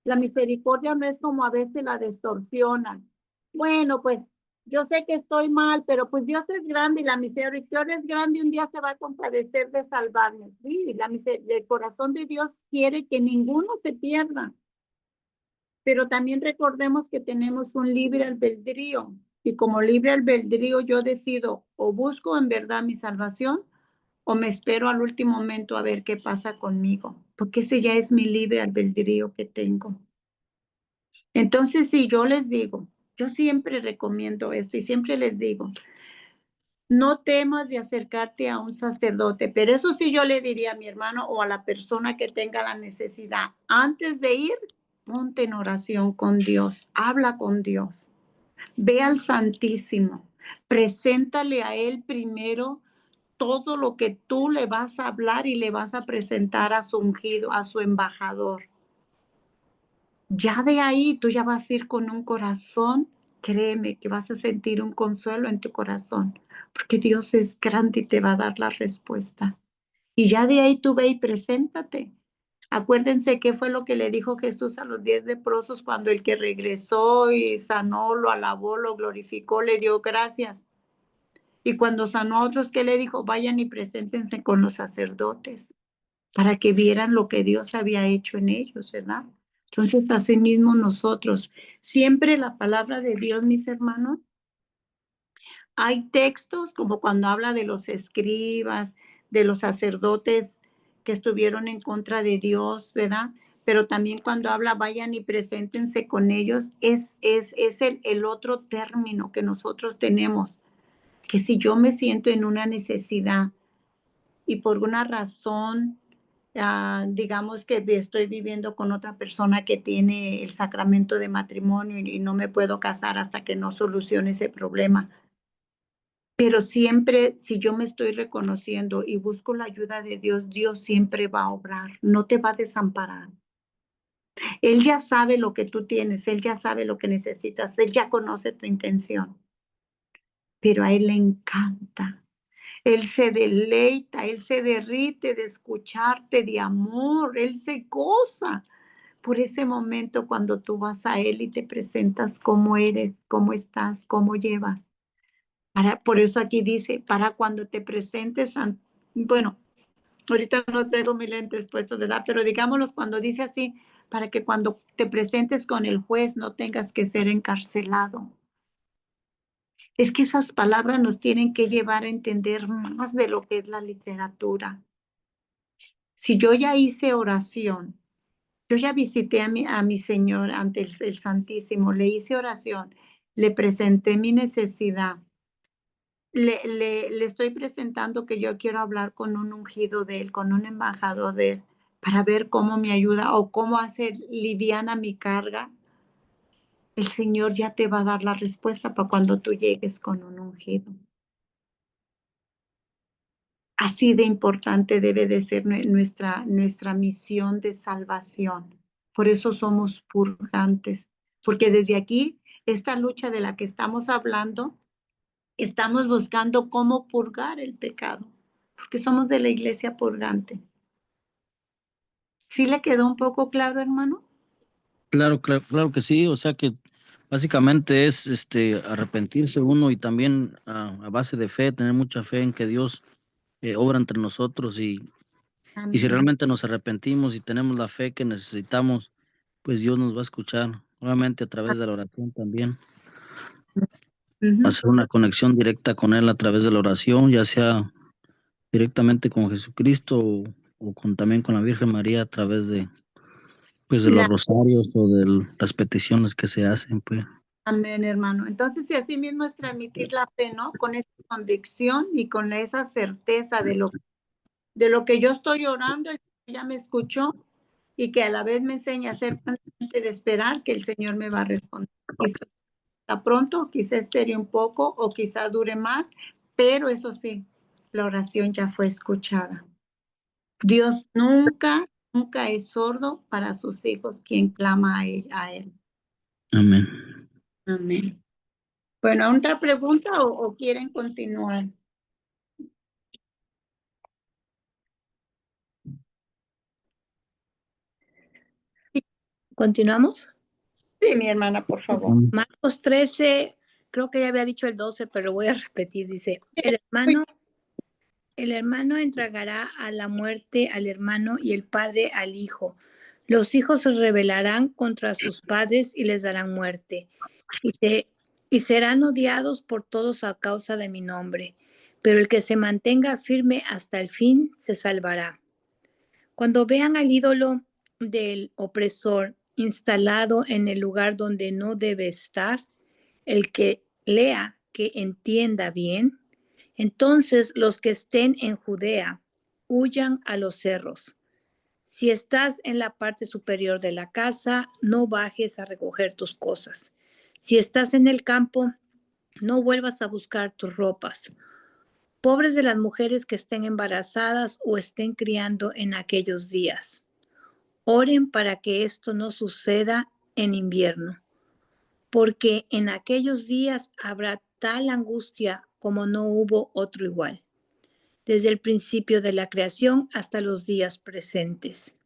La misericordia no es como a veces la distorsionan. Bueno, pues yo sé que estoy mal, pero pues Dios es grande y la misericordia es grande y un día se va a compadecer de salvarme. Sí, el corazón de Dios quiere que ninguno se pierda. Pero también recordemos que tenemos un libre albedrío y como libre albedrío yo decido o busco en verdad mi salvación o me espero al último momento a ver qué pasa conmigo, porque ese ya es mi libre albedrío que tengo. Entonces, si yo les digo, yo siempre recomiendo esto y siempre les digo, no temas de acercarte a un sacerdote, pero eso sí yo le diría a mi hermano o a la persona que tenga la necesidad, antes de ir, ponte en oración con Dios, habla con Dios, ve al Santísimo, preséntale a Él primero todo lo que tú le vas a hablar y le vas a presentar a su ungido, a su embajador. Ya de ahí tú ya vas a ir con un corazón, créeme que vas a sentir un consuelo en tu corazón, porque Dios es grande y te va a dar la respuesta. Y ya de ahí tú ve y preséntate. Acuérdense qué fue lo que le dijo Jesús a los 10 leprosos cuando el que regresó y sanó, lo alabó, lo glorificó, le dio gracias. Y cuando sanó a otros, ¿qué le dijo? Vayan y preséntense con los sacerdotes para que vieran lo que Dios había hecho en ellos, ¿verdad? Entonces, así mismo nosotros, siempre la palabra de Dios, mis hermanos, hay textos como cuando habla de los escribas, de los sacerdotes que estuvieron en contra de Dios, ¿verdad? Pero también cuando habla, vayan y preséntense con ellos, es el otro término que nosotros tenemos, que si yo me siento en una necesidad y por una razón, digamos que estoy viviendo con otra persona que tiene el sacramento de matrimonio y no me puedo casar hasta que no solucione ese problema. Pero siempre, si yo me estoy reconociendo y busco la ayuda de Dios, Dios siempre va a obrar, no te va a desamparar. Él ya sabe lo que tú tienes, Él ya sabe lo que necesitas, Él ya conoce tu intención, pero a Él le encanta. Él se deleita, Él se derrite de escucharte de amor, Él se goza por ese momento cuando tú vas a Él y te presentas cómo eres, cómo estás, cómo llevas. Por eso aquí dice, para cuando te presentes, bueno, ahorita no tengo mis lentes puestos, ¿verdad? Pero digámoslo cuando dice así, para que cuando te presentes con el juez no tengas que ser encarcelado. Es que esas palabras nos tienen que llevar a entender más de lo que es la literatura. Si yo ya hice oración, yo ya visité a mi Señor ante el Santísimo, le hice oración, le presenté mi necesidad, le estoy presentando que yo quiero hablar con un ungido de Él, con un embajador de Él, para ver cómo me ayuda o cómo hacer liviana mi carga. El Señor ya te va a dar la respuesta para cuando tú llegues con un ungido. Así de importante debe de ser nuestra misión de salvación. Por eso somos purgantes, porque desde aquí, esta lucha de la que estamos hablando, estamos buscando cómo purgar el pecado, porque somos de la iglesia purgante. ¿Sí le quedó un poco claro, hermano? Claro, claro, claro que sí. O sea que básicamente es arrepentirse uno y también a base de fe, tener mucha fe en que Dios obra entre nosotros y si Amén. realmente nos arrepentimos y tenemos la fe que necesitamos, pues Dios nos va a escuchar, obviamente a través de la oración también. Ujú. Hacer una conexión directa con Él a través de la oración, ya sea directamente con Jesucristo o también con la Virgen María a través pues, de los La- rosarios o de las peticiones que se hacen, pues. Amén, hermano. Entonces, si así mismo es transmitir la fe, ¿no? Con esa convicción y con esa certeza de lo que yo estoy orando, el Señor ya me escuchó y que a la vez me enseña a ser paciente de esperar que el Señor me va a responder. Quizá está pronto, quizá espere un poco o quizá dure más, pero eso sí, la oración ya fue escuchada. Dios nunca, nunca es sordo para sus hijos, quien clama a él. Amén. Amén. Bueno, ¿otra pregunta o quieren continuar? ¿Continuamos? Sí, mi hermana, por Ok. favor. Marcos 13, creo que ya había dicho el 12, pero lo voy a repetir. Dice, el hermano entregará a la muerte al hermano y el padre al hijo. Los hijos se rebelarán contra sus padres y les darán muerte. Y, y serán odiados por todos a causa de mi nombre. Pero el que se mantenga firme hasta el fin se salvará. Cuando vean al ídolo del opresor instalado en el lugar donde no debe estar, el que lea, que entienda bien, entonces los que estén en Judea huyan a los cerros. Si estás en la parte superior de la casa, no bajes a recoger tus cosas. Si estás en el campo, no vuelvas a buscar tus ropas. Pobres de las mujeres que estén embarazadas o estén criando en aquellos días. Oren para que esto no suceda en invierno, porque en aquellos días habrá tal angustia como no hubo otro igual, desde el principio de la creación hasta los días presentes,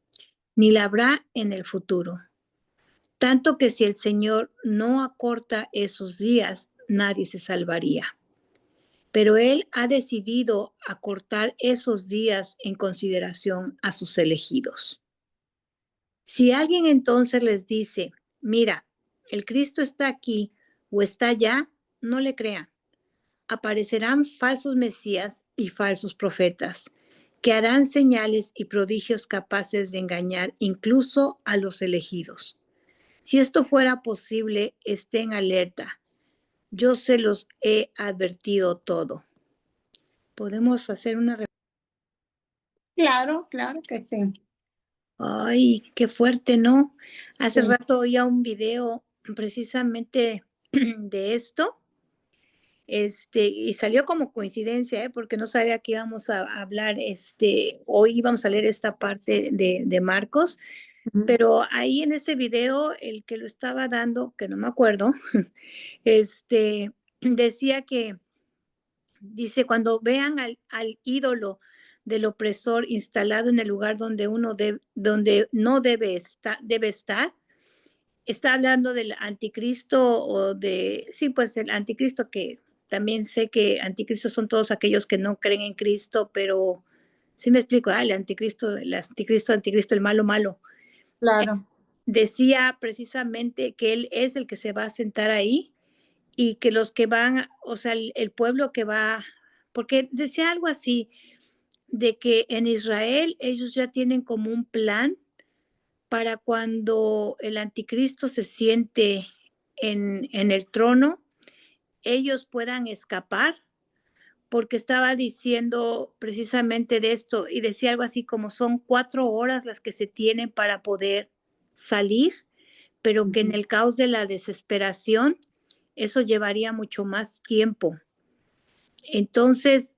ni la habrá en el futuro. Tanto que si el Señor no acorta esos días, nadie se salvaría. Pero Él ha decidido acortar esos días en consideración a sus elegidos. Si alguien entonces les dice, mira, el Cristo está aquí o está allá, no le crean. Aparecerán falsos mesías y falsos profetas, que harán señales y prodigios capaces de engañar incluso a los elegidos. Si esto fuera posible, estén alerta. Yo se los he advertido todo. ¿Podemos hacer una... Claro, claro que sí. Ay, qué fuerte, ¿no? Hace Sí. rato oía un video precisamente de esto, y salió como coincidencia, porque no sabía que íbamos a hablar, hoy íbamos a leer esta parte de Marcos, Ujú. pero ahí en ese video, el que lo estaba dando, que no me acuerdo, decía que, dice, cuando vean al ídolo del opresor instalado en el lugar donde donde no debe estar, está hablando del anticristo o sí, pues el anticristo, que también sé que anticristo son todos aquellos que no creen en Cristo, pero sí me explico, anticristo, el malo, malo. Claro. Decía precisamente que él es el que se va a sentar ahí y que los que van, o sea, el pueblo que va, porque decía algo así, de que en Israel ellos ya tienen como un plan para cuando el anticristo se siente en el trono, ellos puedan escapar, porque estaba diciendo precisamente de esto y decía algo así como son 4 horas las que se tienen para poder salir, pero que en el caos de la desesperación eso llevaría mucho más tiempo. Entonces,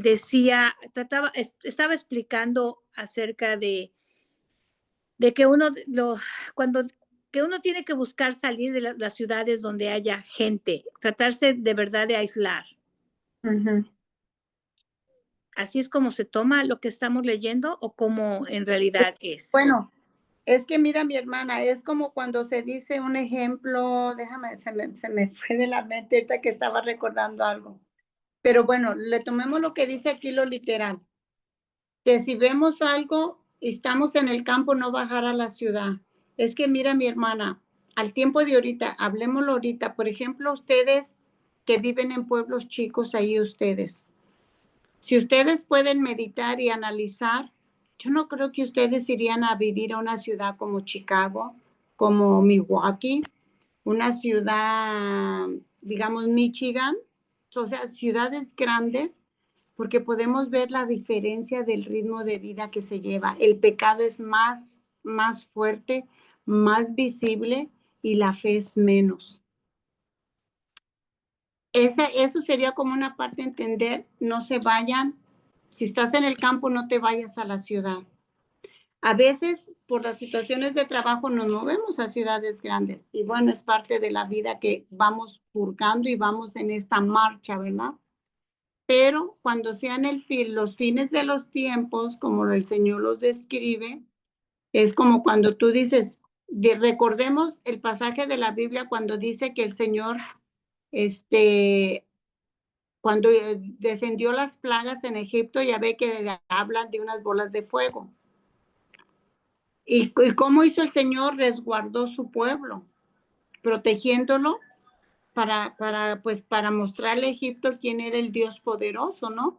estaba explicando acerca de que que uno tiene que buscar salir de las ciudades donde haya gente, tratarse de verdad de aislar. Ujú. ¿Así es como se toma lo que estamos leyendo o cómo en realidad es? Bueno, es que mira, mi hermana, es como cuando se dice un ejemplo, déjame, se me fue de la mente ahorita que estaba recordando algo. Pero bueno, le tomemos lo que dice aquí lo literal, que si vemos algo y estamos en el campo, no bajar a la ciudad. Es que mira, mi hermana, al tiempo de ahorita, hablemoslo ahorita, por ejemplo, ustedes que viven en pueblos chicos, ahí ustedes, si ustedes pueden meditar y analizar, yo no creo que ustedes irían a vivir a una ciudad como Chicago, como Milwaukee, una ciudad, digamos, Michigan, o sea, ciudades grandes, porque podemos ver la diferencia del ritmo de vida que se lleva. El pecado es más fuerte, más visible y la fe es menos. Eso sería como una parte de entender, no se vayan, si estás en el campo, no te vayas a la ciudad. A veces, por las situaciones de trabajo, nos movemos a ciudades grandes y bueno, es parte de la vida que vamos purgando y vamos en esta marcha, ¿verdad? Pero cuando sean los fines de los tiempos, como el Señor los describe, es como cuando tú dices, recordemos el pasaje de la Biblia cuando dice que el Señor, cuando descendió las plagas en Egipto, ya ve que hablan de unas bolas de fuego. ¿Y cómo hizo el Señor? Resguardó su pueblo, protegiéndolo para mostrarle a Egipto quién era el Dios poderoso, ¿no?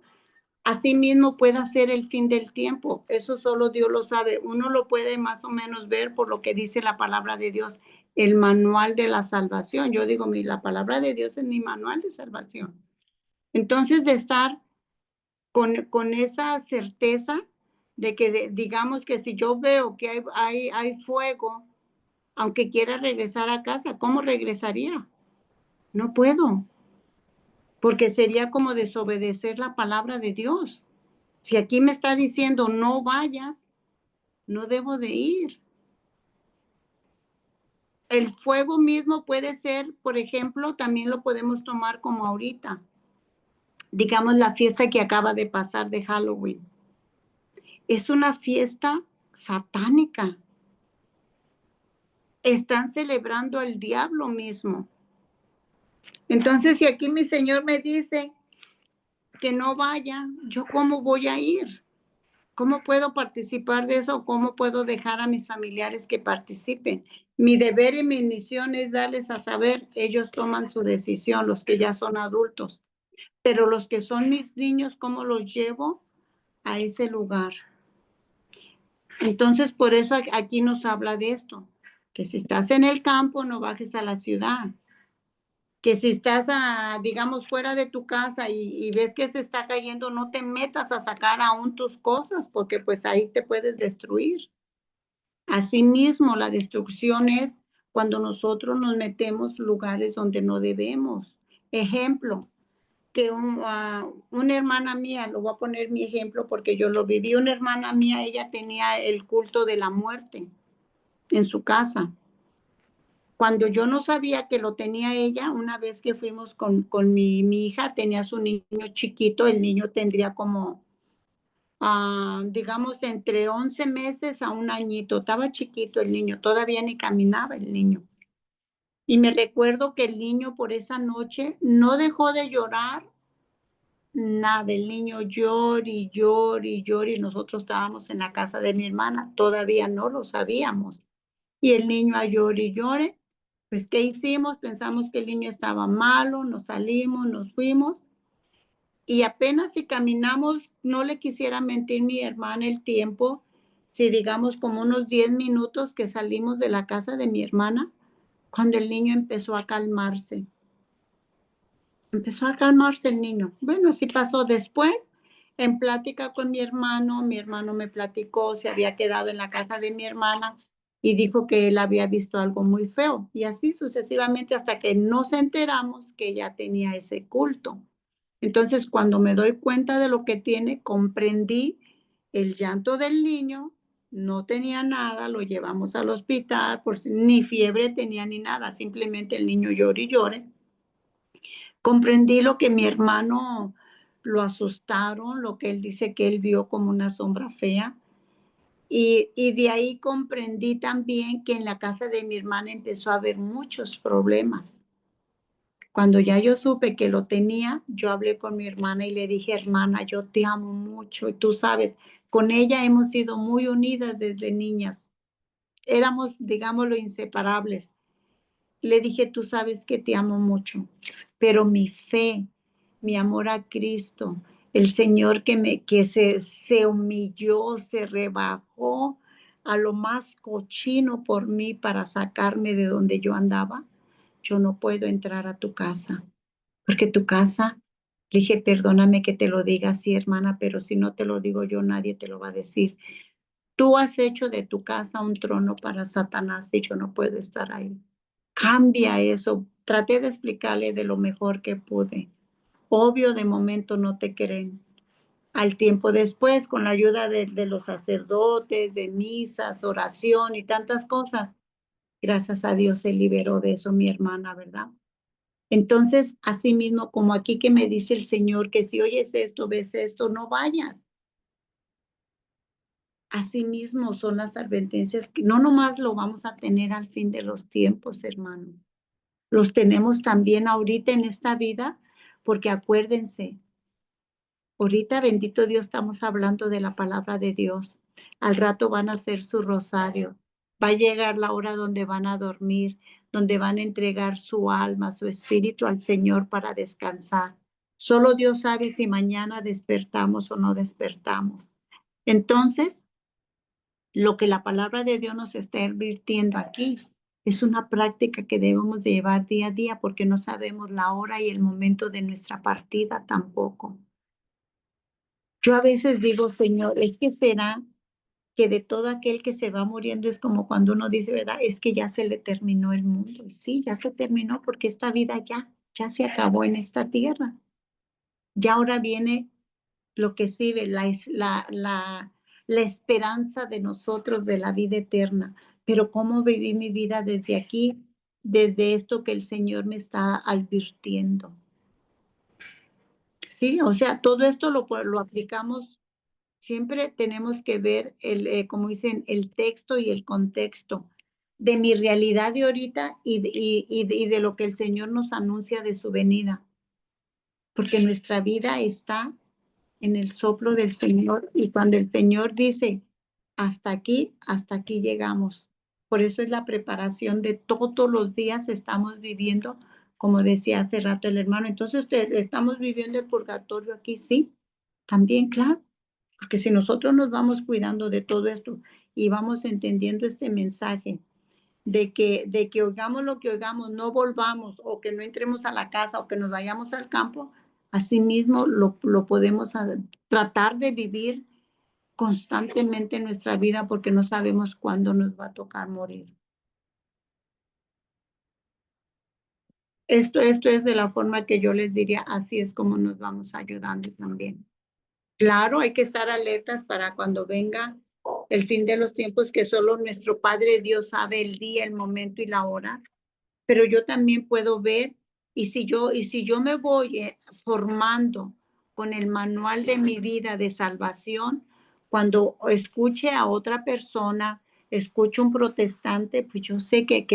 Asimismo puede ser el fin del tiempo, eso solo Dios lo sabe. Uno lo puede más o menos ver por lo que dice la palabra de Dios, el manual de la salvación. Yo digo, la palabra de Dios es mi manual de salvación. Entonces, de estar con esa certeza de que digamos que si yo veo que hay fuego, aunque quiera regresar a casa, ¿cómo regresaría? No puedo, porque sería como desobedecer la palabra de Dios. Si aquí me está diciendo no vayas, no debo de ir. El fuego mismo puede ser, por ejemplo, también lo podemos tomar como ahorita. digamos, la fiesta que acaba de pasar de Halloween. Es una fiesta satánica. Están celebrando al diablo mismo. Entonces, si aquí mi Señor me dice que no vaya, ¿yo cómo voy a ir? ¿Cómo puedo participar de eso? ¿Cómo puedo dejar a mis familiares que participen? Mi deber y mi misión es darles a saber, ellos toman su decisión, los que ya son adultos, pero los que son mis niños, ¿cómo los llevo a ese lugar? Entonces, por eso aquí nos habla de esto, que si estás en el campo, no bajes a la ciudad. Que si estás, digamos, fuera de tu casa y ves que se está cayendo, no te metas a sacar aún tus cosas, porque pues ahí te puedes destruir. Asimismo, la destrucción es cuando nosotros nos metemos lugares donde no debemos. Ejemplo, que una hermana mía, lo voy a poner mi ejemplo porque yo lo viví, una hermana mía, ella tenía el culto de la muerte en su casa. Cuando yo no sabía que lo tenía ella, una vez que fuimos con mi hija, tenía su niño chiquito, el niño tendría como, digamos, entre 11 meses a un añito, estaba chiquito el niño, todavía ni caminaba el niño. Y me recuerdo que el niño por esa noche no dejó de llorar, nada, el niño llora y llora y llora y nosotros estábamos en la casa de mi hermana, todavía no lo sabíamos. Y el niño a llore y llore. Pues, ¿qué hicimos? Pensamos que el niño estaba malo, nos salimos, nos fuimos. Y apenas si caminamos, no le quisiera mentir mi hermana el tiempo, si digamos como unos 10 minutos que salimos de la casa de mi hermana, cuando el niño empezó a calmarse. Empezó a calmarse el niño. Bueno, así pasó después. En plática con mi hermano me platicó, se había quedado en la casa de mi hermana y dijo que él había visto algo muy feo. Y así sucesivamente hasta que nos enteramos que ya tenía ese culto. Entonces, cuando me doy cuenta de lo que tiene, comprendí el llanto del niño, no tenía nada, lo llevamos al hospital, ni fiebre tenía ni nada, simplemente el niño llora y llore. Comprendí lo que mi hermano lo asustaron, lo que él dice que él vio como una sombra fea. Y de ahí comprendí también que en la casa de mi hermana empezó a haber muchos problemas. Cuando ya yo supe que lo tenía, yo hablé con mi hermana y le dije, hermana, yo te amo mucho. Y tú sabes, con ella hemos sido muy unidas desde niñas. Éramos, digámoslo, inseparables. Le dije, tú sabes que te amo mucho, pero mi fe, mi amor a Cristo, el Señor que se humilló, se rebajó a lo más cochino por mí para sacarme de donde yo andaba, yo no puedo entrar a tu casa, porque tu casa, le dije, perdóname que te lo diga así, hermana, pero si no te lo digo yo, nadie te lo va a decir. Tú has hecho de tu casa un trono para Satanás y yo no puedo estar ahí. Cambia eso. Traté de explicarle de lo mejor que pude. Obvio, de momento no te creen. Al tiempo después, con la ayuda de los sacerdotes, de misas, oración y tantas cosas, gracias a Dios se liberó de eso mi hermana, ¿verdad? Entonces, así mismo como aquí que me dice el Señor que si oyes esto, ves esto, no vayas. Asimismo son las advertencias que no nomás lo vamos a tener al fin de los tiempos, hermano. Los tenemos también ahorita en esta vida, porque acuérdense, ahorita, bendito Dios, estamos hablando de la palabra de Dios. Al rato van a hacer su rosario. Va a llegar la hora donde van a dormir, donde van a entregar su alma, su espíritu al Señor para descansar. Solo Dios sabe si mañana despertamos o no despertamos. Entonces, lo que la palabra de Dios nos está advirtiendo aquí es una práctica que debemos de llevar día a día porque no sabemos la hora y el momento de nuestra partida tampoco. Yo a veces digo, Señor, es que será que de todo aquel que se va muriendo es como cuando uno dice, ¿verdad? Es que ya se le terminó el mundo. Y sí, ya se terminó porque esta vida ya se acabó en esta tierra. Ya ahora viene lo que sigue, la esperanza de nosotros de la vida eterna. Pero cómo viví mi vida desde aquí, desde esto que el Señor me está advirtiendo. Sí, o sea, todo esto lo aplicamos. Siempre tenemos que ver como dicen, el texto y el contexto de mi realidad de ahorita y de lo que el Señor nos anuncia de su venida. Porque nuestra vida está en el soplo del Señor y cuando el Señor dice, hasta aquí llegamos. Por eso es la preparación de todos los días estamos viviendo, como decía hace rato el hermano. Entonces, ¿estamos viviendo el purgatorio aquí? Sí, también, claro. Porque si nosotros nos vamos cuidando de todo esto y vamos entendiendo este mensaje de que oigamos lo que oigamos, no volvamos o que no entremos a la casa o que nos vayamos al campo, asimismo lo podemos tratar de vivir constantemente en nuestra vida porque no sabemos cuándo nos va a tocar morir. Esto es de la forma que yo les diría, así es como nos vamos ayudando también. Claro, hay que estar alertas para cuando venga el fin de los tiempos, que solo nuestro Padre Dios sabe el día, el momento y la hora. Pero yo también puedo ver, y si yo me voy formando con el manual de mi vida de salvación, cuando escuche a otra persona, escucho un protestante, pues yo sé que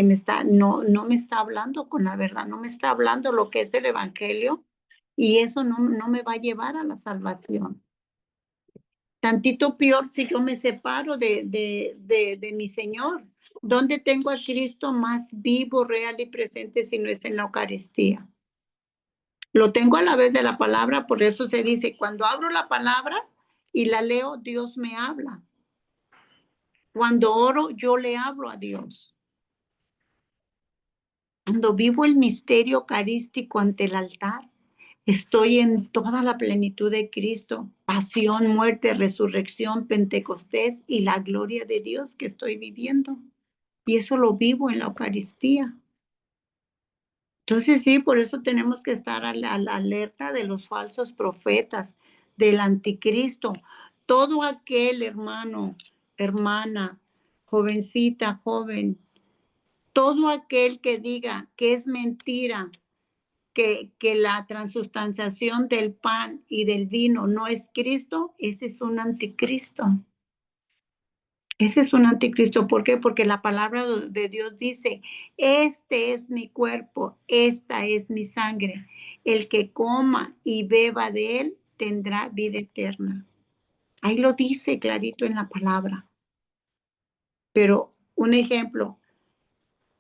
no me está hablando con la verdad, no me está hablando lo que es el evangelio, y eso no me va a llevar a la salvación. Tantito peor si yo me separo de mi Señor. ¿Dónde tengo a Cristo más vivo, real y presente si no es en la Eucaristía? Lo tengo a la vez de la palabra, por eso se dice, cuando abro la palabra y la leo, Dios me habla. Cuando oro, yo le hablo a Dios. Cuando vivo el misterio eucarístico ante el altar, estoy en toda la plenitud de Cristo, pasión, muerte, resurrección, Pentecostés y la gloria de Dios que estoy viviendo. Y eso lo vivo en la Eucaristía. Entonces sí, por eso tenemos que estar a la alerta de los falsos profetas, del anticristo. Todo aquel hermano, hermana, jovencita, joven, todo aquel que diga que es mentira, que la transustanciación del pan y del vino no es Cristo, ese es un anticristo. Ese es un anticristo. ¿Por qué? Porque la palabra de Dios dice, este es mi cuerpo, esta es mi sangre. El que coma y beba de él tendrá vida eterna. Ahí lo dice clarito en la palabra. Pero un ejemplo,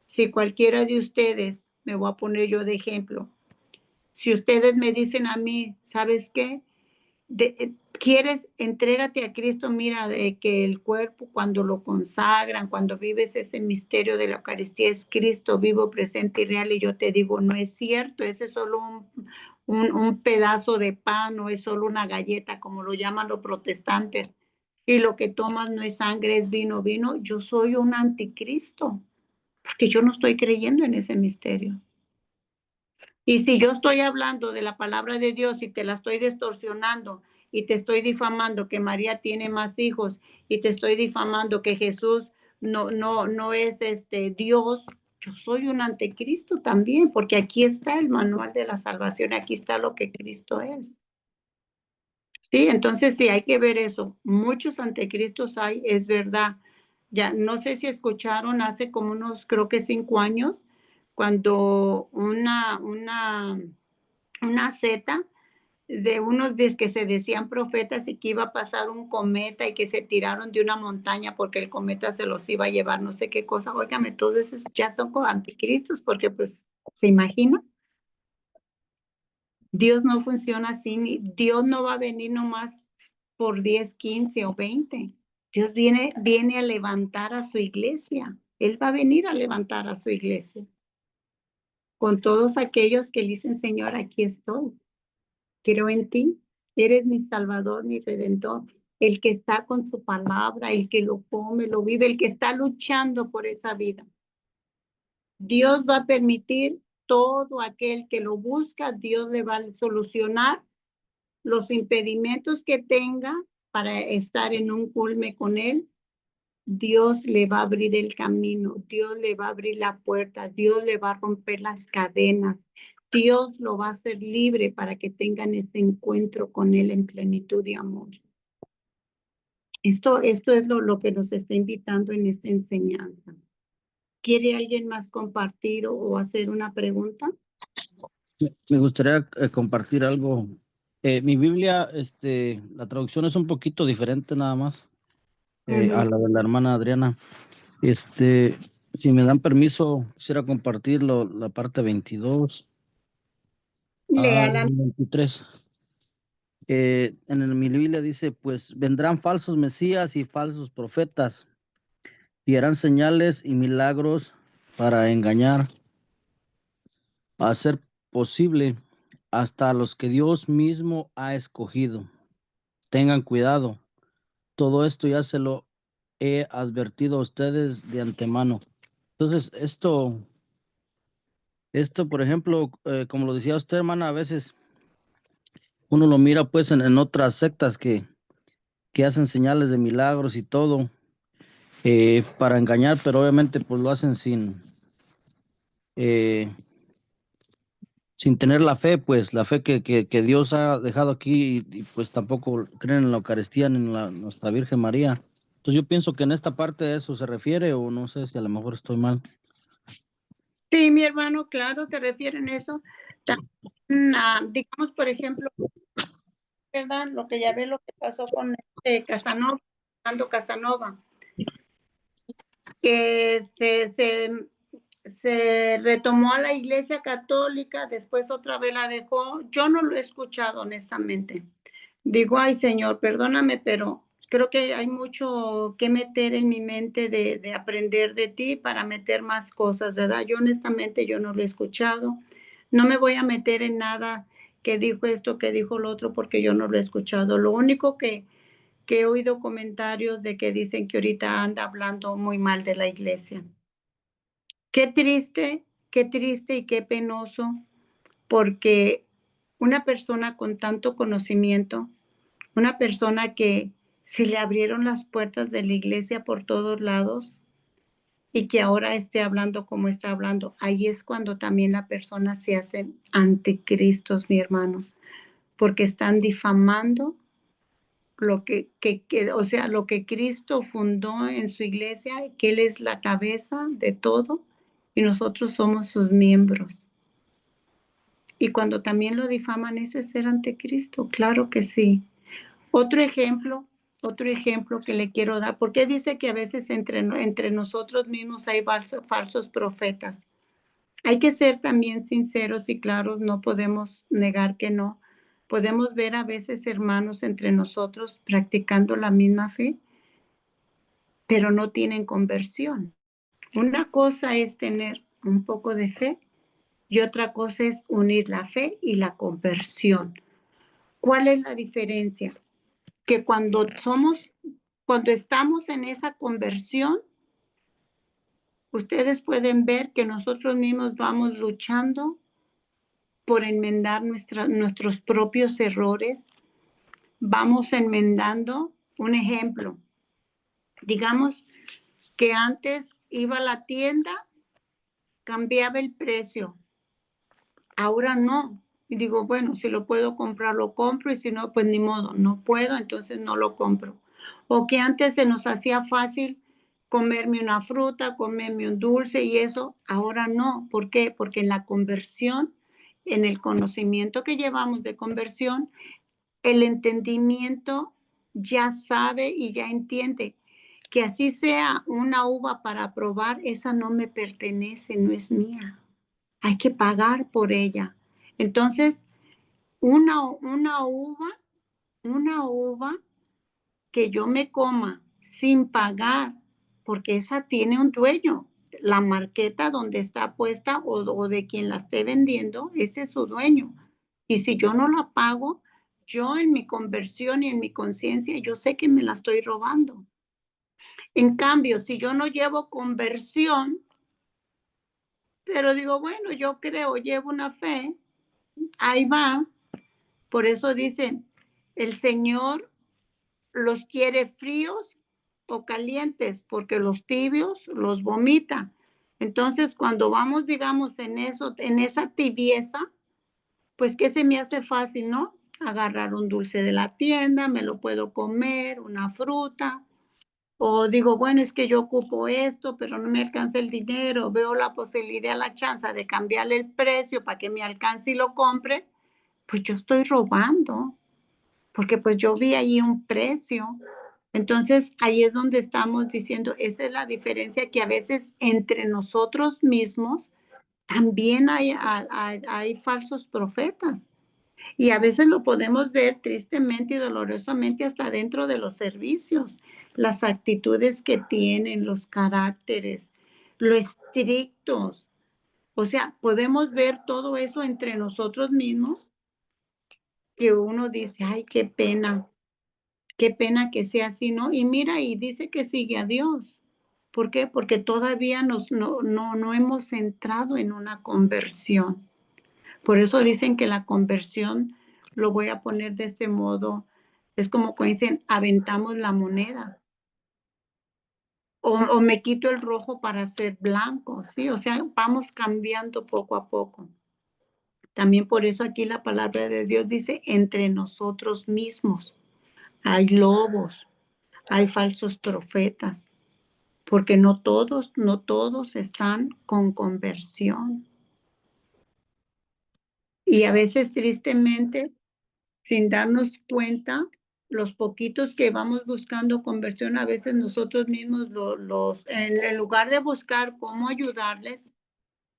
si cualquiera de ustedes, me voy a poner yo de ejemplo, si ustedes me dicen a mí, ¿sabes qué? ¿Quieres? Entrégate a Cristo, mira, de que el cuerpo cuando lo consagran, cuando vives ese misterio de la Eucaristía es Cristo vivo, presente y real, y yo te digo, no es cierto, ese es solo un pedazo de pan o es solo una galleta, como lo llaman los protestantes, y lo que tomas no es sangre, es vino, yo soy un anticristo, porque yo no estoy creyendo en ese misterio. Y si yo estoy hablando de la palabra de Dios y te la estoy distorsionando y te estoy difamando que María tiene más hijos y te estoy difamando que Jesús no es Dios, yo soy un anticristo también, porque aquí está el manual de la salvación, aquí está lo que Cristo es. Sí, entonces sí, hay que ver eso. Muchos anticristos hay, es verdad. Ya no sé si escucharon hace como unos, creo que 5 años, cuando una seta de unos que se decían profetas y que iba a pasar un cometa y que se tiraron de una montaña porque el cometa se los iba a llevar, no sé qué cosa. Óigame, todos esos ya son como anticristos porque pues, ¿se imagina? Dios no funciona así, Dios no va a venir nomás por 10, 15 o 20. Dios viene a levantar a su iglesia. Él va a venir a levantar a su iglesia. Con todos aquellos que dicen, Señor, aquí estoy. Creo en ti. Eres mi Salvador, mi Redentor. El que está con su palabra, el que lo come, lo vive, el que está luchando por esa vida. Dios va a permitir todo aquel que lo busca, Dios le va a solucionar los impedimentos que tenga para estar en un culme con él. Dios le va a abrir el camino, Dios le va a abrir la puerta, Dios le va a romper las cadenas. Dios lo va a hacer libre para que tengan ese encuentro con Él en plenitud de amor. Esto es lo que nos está invitando en esta enseñanza. ¿Quiere alguien más compartir o hacer una pregunta? Me gustaría compartir algo. Mi Biblia, la traducción es un poquito diferente nada más a la de la hermana Adriana. Si me dan permiso, quisiera compartir la parte 22 al Léala. 23. Mi Biblia dice, pues vendrán falsos mesías y falsos profetas y harán señales y milagros para engañar, a ser posible, hasta a los que Dios mismo ha escogido. Tengan cuidado. Todo esto ya se lo he advertido a ustedes de antemano. Entonces, por ejemplo, como lo decía usted, hermana, a veces uno lo mira pues en otras sectas que hacen señales de milagros y todo para engañar, pero obviamente pues lo hacen eh, sin tener la fe, pues la fe que Dios ha dejado aquí y pues tampoco creen en la Eucaristía ni en nuestra Virgen María. Entonces yo pienso que en esta parte de eso se refiere o no sé si a lo mejor estoy mal. Sí, mi hermano, claro, se refiere a eso. Digamos, por ejemplo, ¿verdad? Lo que ya ve lo que pasó con Casanova, Fernando Casanova, que se retomó a la Iglesia Católica, después otra vez la dejó. Yo no lo he escuchado, honestamente. Digo, ay, Señor, perdóname, pero creo que hay mucho que meter en mi mente de aprender de ti para meter más cosas, ¿verdad? Yo honestamente yo no lo he escuchado. No me voy a meter en nada que dijo esto, que dijo lo otro, porque yo no lo he escuchado. Lo único que he oído comentarios de que dicen que ahorita anda hablando muy mal de la iglesia. Qué triste y qué penoso, porque una persona con tanto conocimiento, una persona que se le abrieron las puertas de la iglesia por todos lados y que ahora esté hablando como está hablando, ahí es cuando también la persona se hace anticristos, mi hermano, porque están difamando lo o sea, lo que Cristo fundó en su iglesia, que Él es la cabeza de todo y nosotros somos sus miembros. Y cuando también lo difaman, eso es ser anticristo, claro que sí. Otro ejemplo que le quiero dar, porque dice que a veces entre nosotros mismos hay falsos profetas. Hay que ser también sinceros y claros, no podemos negar que no. Podemos ver a veces hermanos entre nosotros practicando la misma fe, pero no tienen conversión. Una cosa es tener un poco de fe y otra cosa es unir la fe y la conversión. ¿Cuál es la diferencia? Que cuando estamos en esa conversión, ustedes pueden ver que nosotros mismos vamos luchando por enmendar nuestros propios errores, vamos enmendando. Un ejemplo, digamos que antes iba a la tienda, cambiaba el precio, ahora no. Y digo, bueno, si lo puedo comprar, lo compro, y si no, pues ni modo, no puedo, entonces no lo compro. O que antes se nos hacía fácil comerme una fruta, comerme un dulce y eso, ahora no. ¿Por qué? Porque en la conversión, en el conocimiento que llevamos de conversión, el entendimiento ya sabe y ya entiende que así sea una uva para probar, esa no me pertenece, no es mía. Hay que pagar por ella. Entonces, una uva que yo me coma sin pagar, porque esa tiene un dueño. La marqueta donde está puesta o de quien la esté vendiendo, ese es su dueño. Y si yo no la pago, yo en mi conversión y en mi conciencia, yo sé que me la estoy robando. En cambio, si yo no llevo conversión, pero digo, bueno, yo creo, llevo una fe, ahí va. Por eso dicen, el Señor los quiere fríos o calientes, porque los tibios los vomita. Entonces, cuando vamos, digamos, en esa tibieza, pues, ¿qué se me hace fácil, no? Agarrar un dulce de la tienda, me lo puedo comer, una fruta, o digo, bueno, es que yo ocupo esto, pero no me alcanza el dinero, veo la posibilidad, la chance de cambiarle el precio para que me alcance y lo compre, pues yo estoy robando, porque pues yo vi ahí un precio. Entonces, ahí es donde estamos diciendo, esa es la diferencia que a veces entre nosotros mismos también hay falsos profetas. Y a veces lo podemos ver tristemente y dolorosamente hasta dentro de los servicios, las actitudes que tienen, los caracteres, lo estrictos. O sea, podemos ver todo eso entre nosotros mismos que uno dice, ay, qué pena que sea así, ¿no? Y mira, y dice que sigue a Dios. ¿Por qué? Porque todavía no hemos entrado en una conversión. Por eso dicen que la conversión, lo voy a poner de este modo, es como cuando dicen, aventamos la moneda. O me quito el rojo para ser blanco, ¿sí? O sea, vamos cambiando poco a poco. También por eso aquí la palabra de Dios dice, entre nosotros mismos hay lobos, hay falsos profetas, porque no todos están con conversión. Y a veces tristemente, sin darnos cuenta, los poquitos que vamos buscando conversión, a veces nosotros mismos en lugar de buscar cómo ayudarles,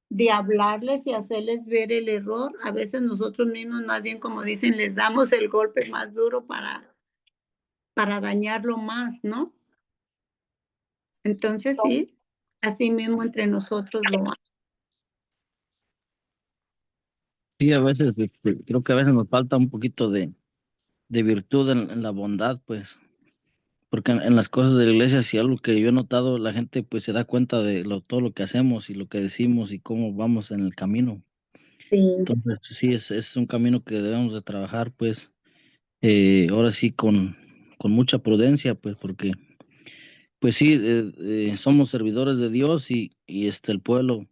de hablarles y hacerles ver el error, a veces nosotros mismos, más bien como dicen, les damos el golpe más duro para dañarlo más, ¿no? Entonces sí, así mismo entre nosotros lo hacemos. Sí, a veces, creo que a veces nos falta un poquito de virtud en la bondad, pues, porque en las cosas de la iglesia, si algo que yo he notado, la gente pues se da cuenta de todo lo que hacemos y lo que decimos y cómo vamos en el camino. Sí, Entonces, sí, es un camino que debemos de trabajar, pues, ahora sí con mucha prudencia, pues, porque, pues sí, somos servidores de Dios y el pueblo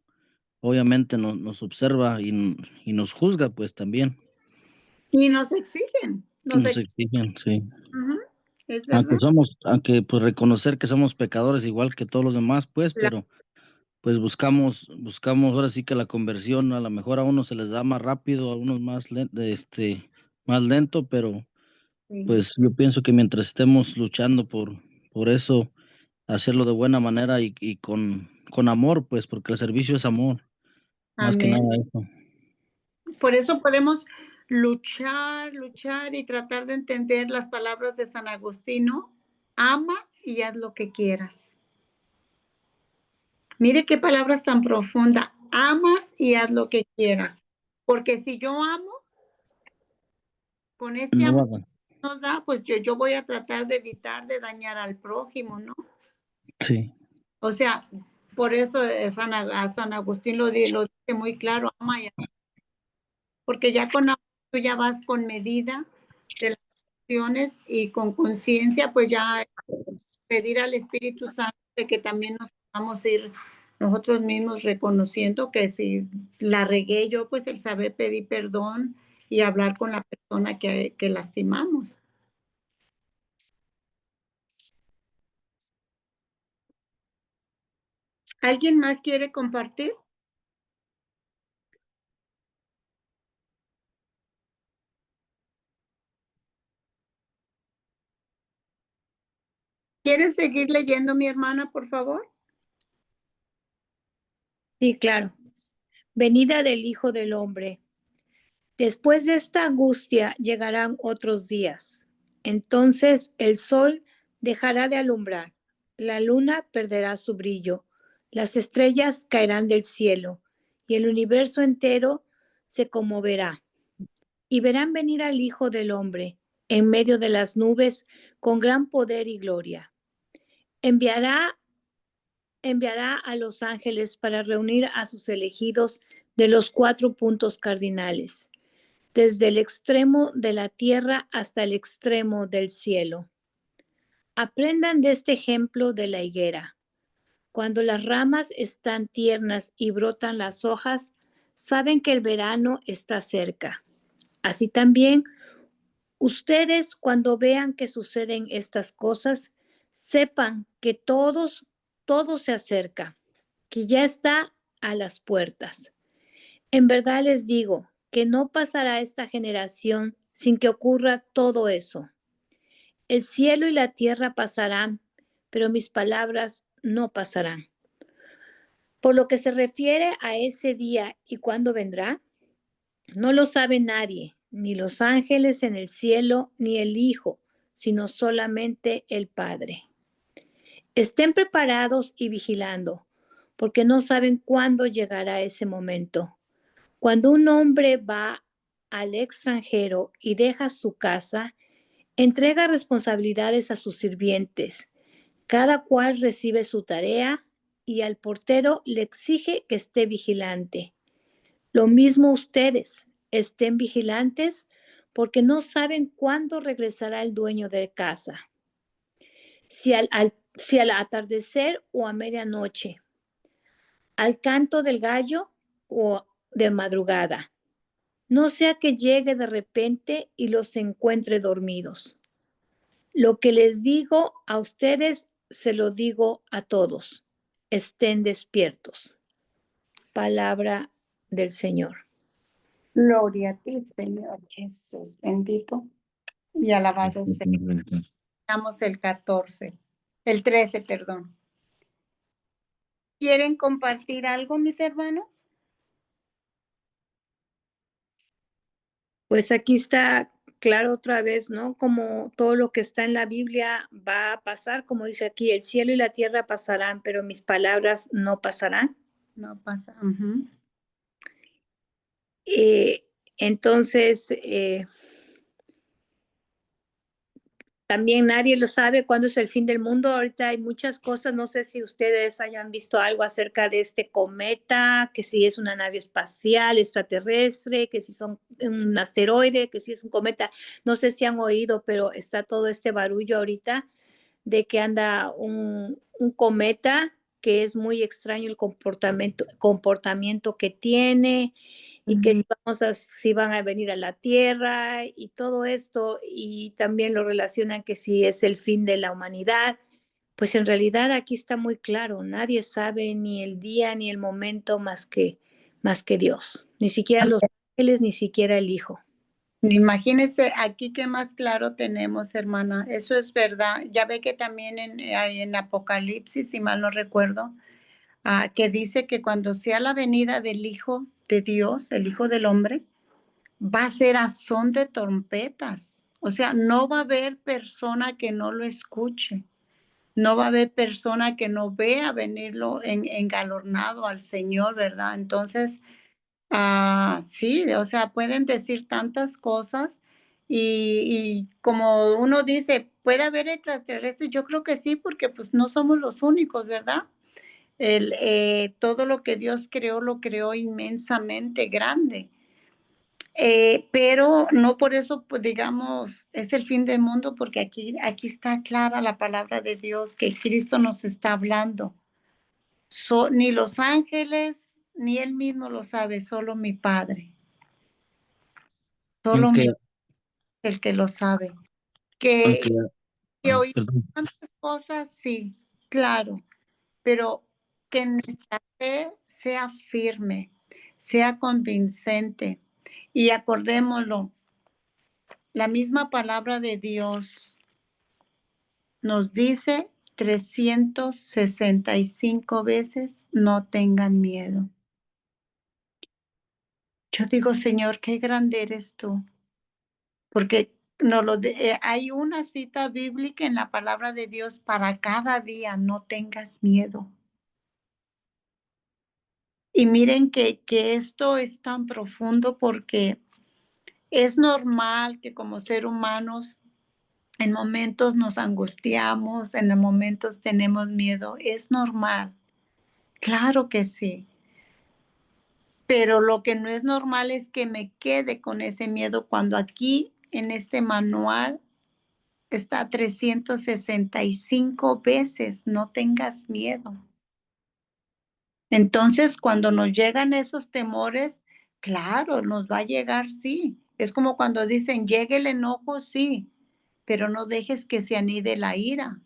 obviamente nos observa y nos juzga, pues, también, y nos exigen, nos exigen, sí. ujú, es verdad. Aunque pues reconocer que somos pecadores igual que todos los demás, pues, La- pero pues buscamos ahora sí que la conversión, a lo mejor a unos se les da más rápido, a unos más lento, pero sí, pues yo pienso que mientras estemos luchando por eso, hacerlo de buena manera y con amor, pues, porque el servicio es amor, más que nada amén. eso. Por eso podemos luchar y tratar de entender las palabras de San Agustino. Ama y haz lo que quieras. Mire qué palabras tan profundas. Amas y haz lo que quieras. Porque si yo amo, con este No amor va que nos da, pues yo voy a tratar de evitar de dañar al prójimo, ¿no? sí, O sea, por eso a San Agustín lo dice muy claro, ama y porque ya con amor tú ya vas con medida de las acciones y con conciencia, pues ya pedir al Espíritu Santo de que también nos podamos ir nosotros mismos reconociendo que si la regué yo, pues el saber pedir perdón y hablar con la persona que lastimamos. ¿Alguien más quiere compartir? ¿Quieres seguir leyendo, mi hermana, por favor? Sí, claro. Venida del Hijo del Hombre. Después de esta angustia llegarán otros días. Entonces el sol dejará de alumbrar, la luna perderá su brillo, las estrellas caerán del cielo y el universo entero se conmoverá. Y verán venir al Hijo del Hombre en medio de las nubes con gran poder y gloria. Enviará a los ángeles para reunir a sus elegidos de los 4 puntos cardinales, desde el extremo de la tierra hasta el extremo del cielo. Aprendan de este ejemplo de la higuera. Cuando las ramas están tiernas y brotan las hojas, saben que el verano está cerca. Así también, ustedes cuando vean que suceden estas cosas, sepan que todo se acerca, que ya está a las puertas. En verdad les digo que no pasará esta generación sin que ocurra todo eso. El cielo y la tierra pasarán, pero mis palabras no pasarán. Por lo que se refiere a ese día y cuándo vendrá, no lo sabe nadie, ni los ángeles en el cielo, ni el Hijo, sino solamente el Padre. Estén preparados y vigilando, porque no saben cuándo llegará ese momento. Cuando un hombre va al extranjero y deja su casa, entrega responsabilidades a sus sirvientes. Cada cual recibe su tarea y al portero le exige que esté vigilante. Lo mismo ustedes, estén vigilantes porque no saben cuándo regresará el dueño de casa. Si al atardecer o a medianoche, al canto del gallo o de madrugada. No sea que llegue de repente y los encuentre dormidos. Lo que les digo a ustedes, se lo digo a todos. Estén despiertos. Palabra del Señor. Gloria a ti, Señor Jesús, bendito y alabado sea. Damos el 13, perdón. ¿Quieren compartir algo, mis hermanos? Pues aquí está claro otra vez, ¿no? Como todo lo que está en la Biblia va a pasar, como dice aquí, el cielo y la tierra pasarán, pero mis palabras no pasarán. No pasa. Entonces, también nadie lo sabe cuándo es el fin del mundo. Ahorita hay muchas cosas, no sé si ustedes hayan visto algo acerca de este cometa, que si es una nave espacial extraterrestre, que si son un asteroide, que si es un cometa. No sé si han oído, pero está todo este barullo ahorita de que anda un cometa que es muy extraño el comportamiento que tiene y que si van a venir a la Tierra y todo esto, y también lo relacionan que si es el fin de la humanidad. Pues en realidad aquí está muy claro, nadie sabe ni el día ni el momento más que Dios, ni siquiera los ángeles, ni siquiera el Hijo. Imagínense aquí qué más claro tenemos, hermana. Eso es verdad. Ya ve que también en Apocalipsis, si mal no recuerdo, que dice que cuando sea la venida del Hijo de Dios, el Hijo del Hombre, va a ser a son de trompetas. O sea, no va a haber persona que no lo escuche. No va a haber persona que no vea venirlo engalornado al Señor, ¿verdad? Entonces, sí, o sea, pueden decir tantas cosas y como uno dice, ¿puede haber extraterrestres? Yo creo que sí, porque pues no somos los únicos, ¿verdad? Todo lo que Dios creó, lo creó inmensamente grande. Pero no por eso, pues, digamos, es el fin del mundo, porque aquí está clara la palabra de Dios que Cristo nos está hablando. Ni los ángeles, ni Él mismo lo sabe, solo mi Padre. Solo Aunque, el que lo sabe. Que oír perdón. tantas cosas, sí, claro, pero que nuestra fe sea firme, sea convincente. Y acordémoslo, la misma palabra de Dios nos dice 365 veces, no tengan miedo. Yo digo, Señor, qué grande eres tú, porque hay una cita bíblica en la palabra de Dios para cada día, no tengas miedo. Y miren que esto es tan profundo porque es normal que como ser humanos en momentos nos angustiamos, en momentos tenemos miedo, es normal, claro que sí. Pero lo que no es normal es que me quede con ese miedo cuando aquí en este manual está 365 veces, no tengas miedo. Entonces, cuando nos llegan esos temores, claro, nos va a llegar, sí, Es como cuando dicen, llegue el enojo, sí, pero no dejes que se anide la ira,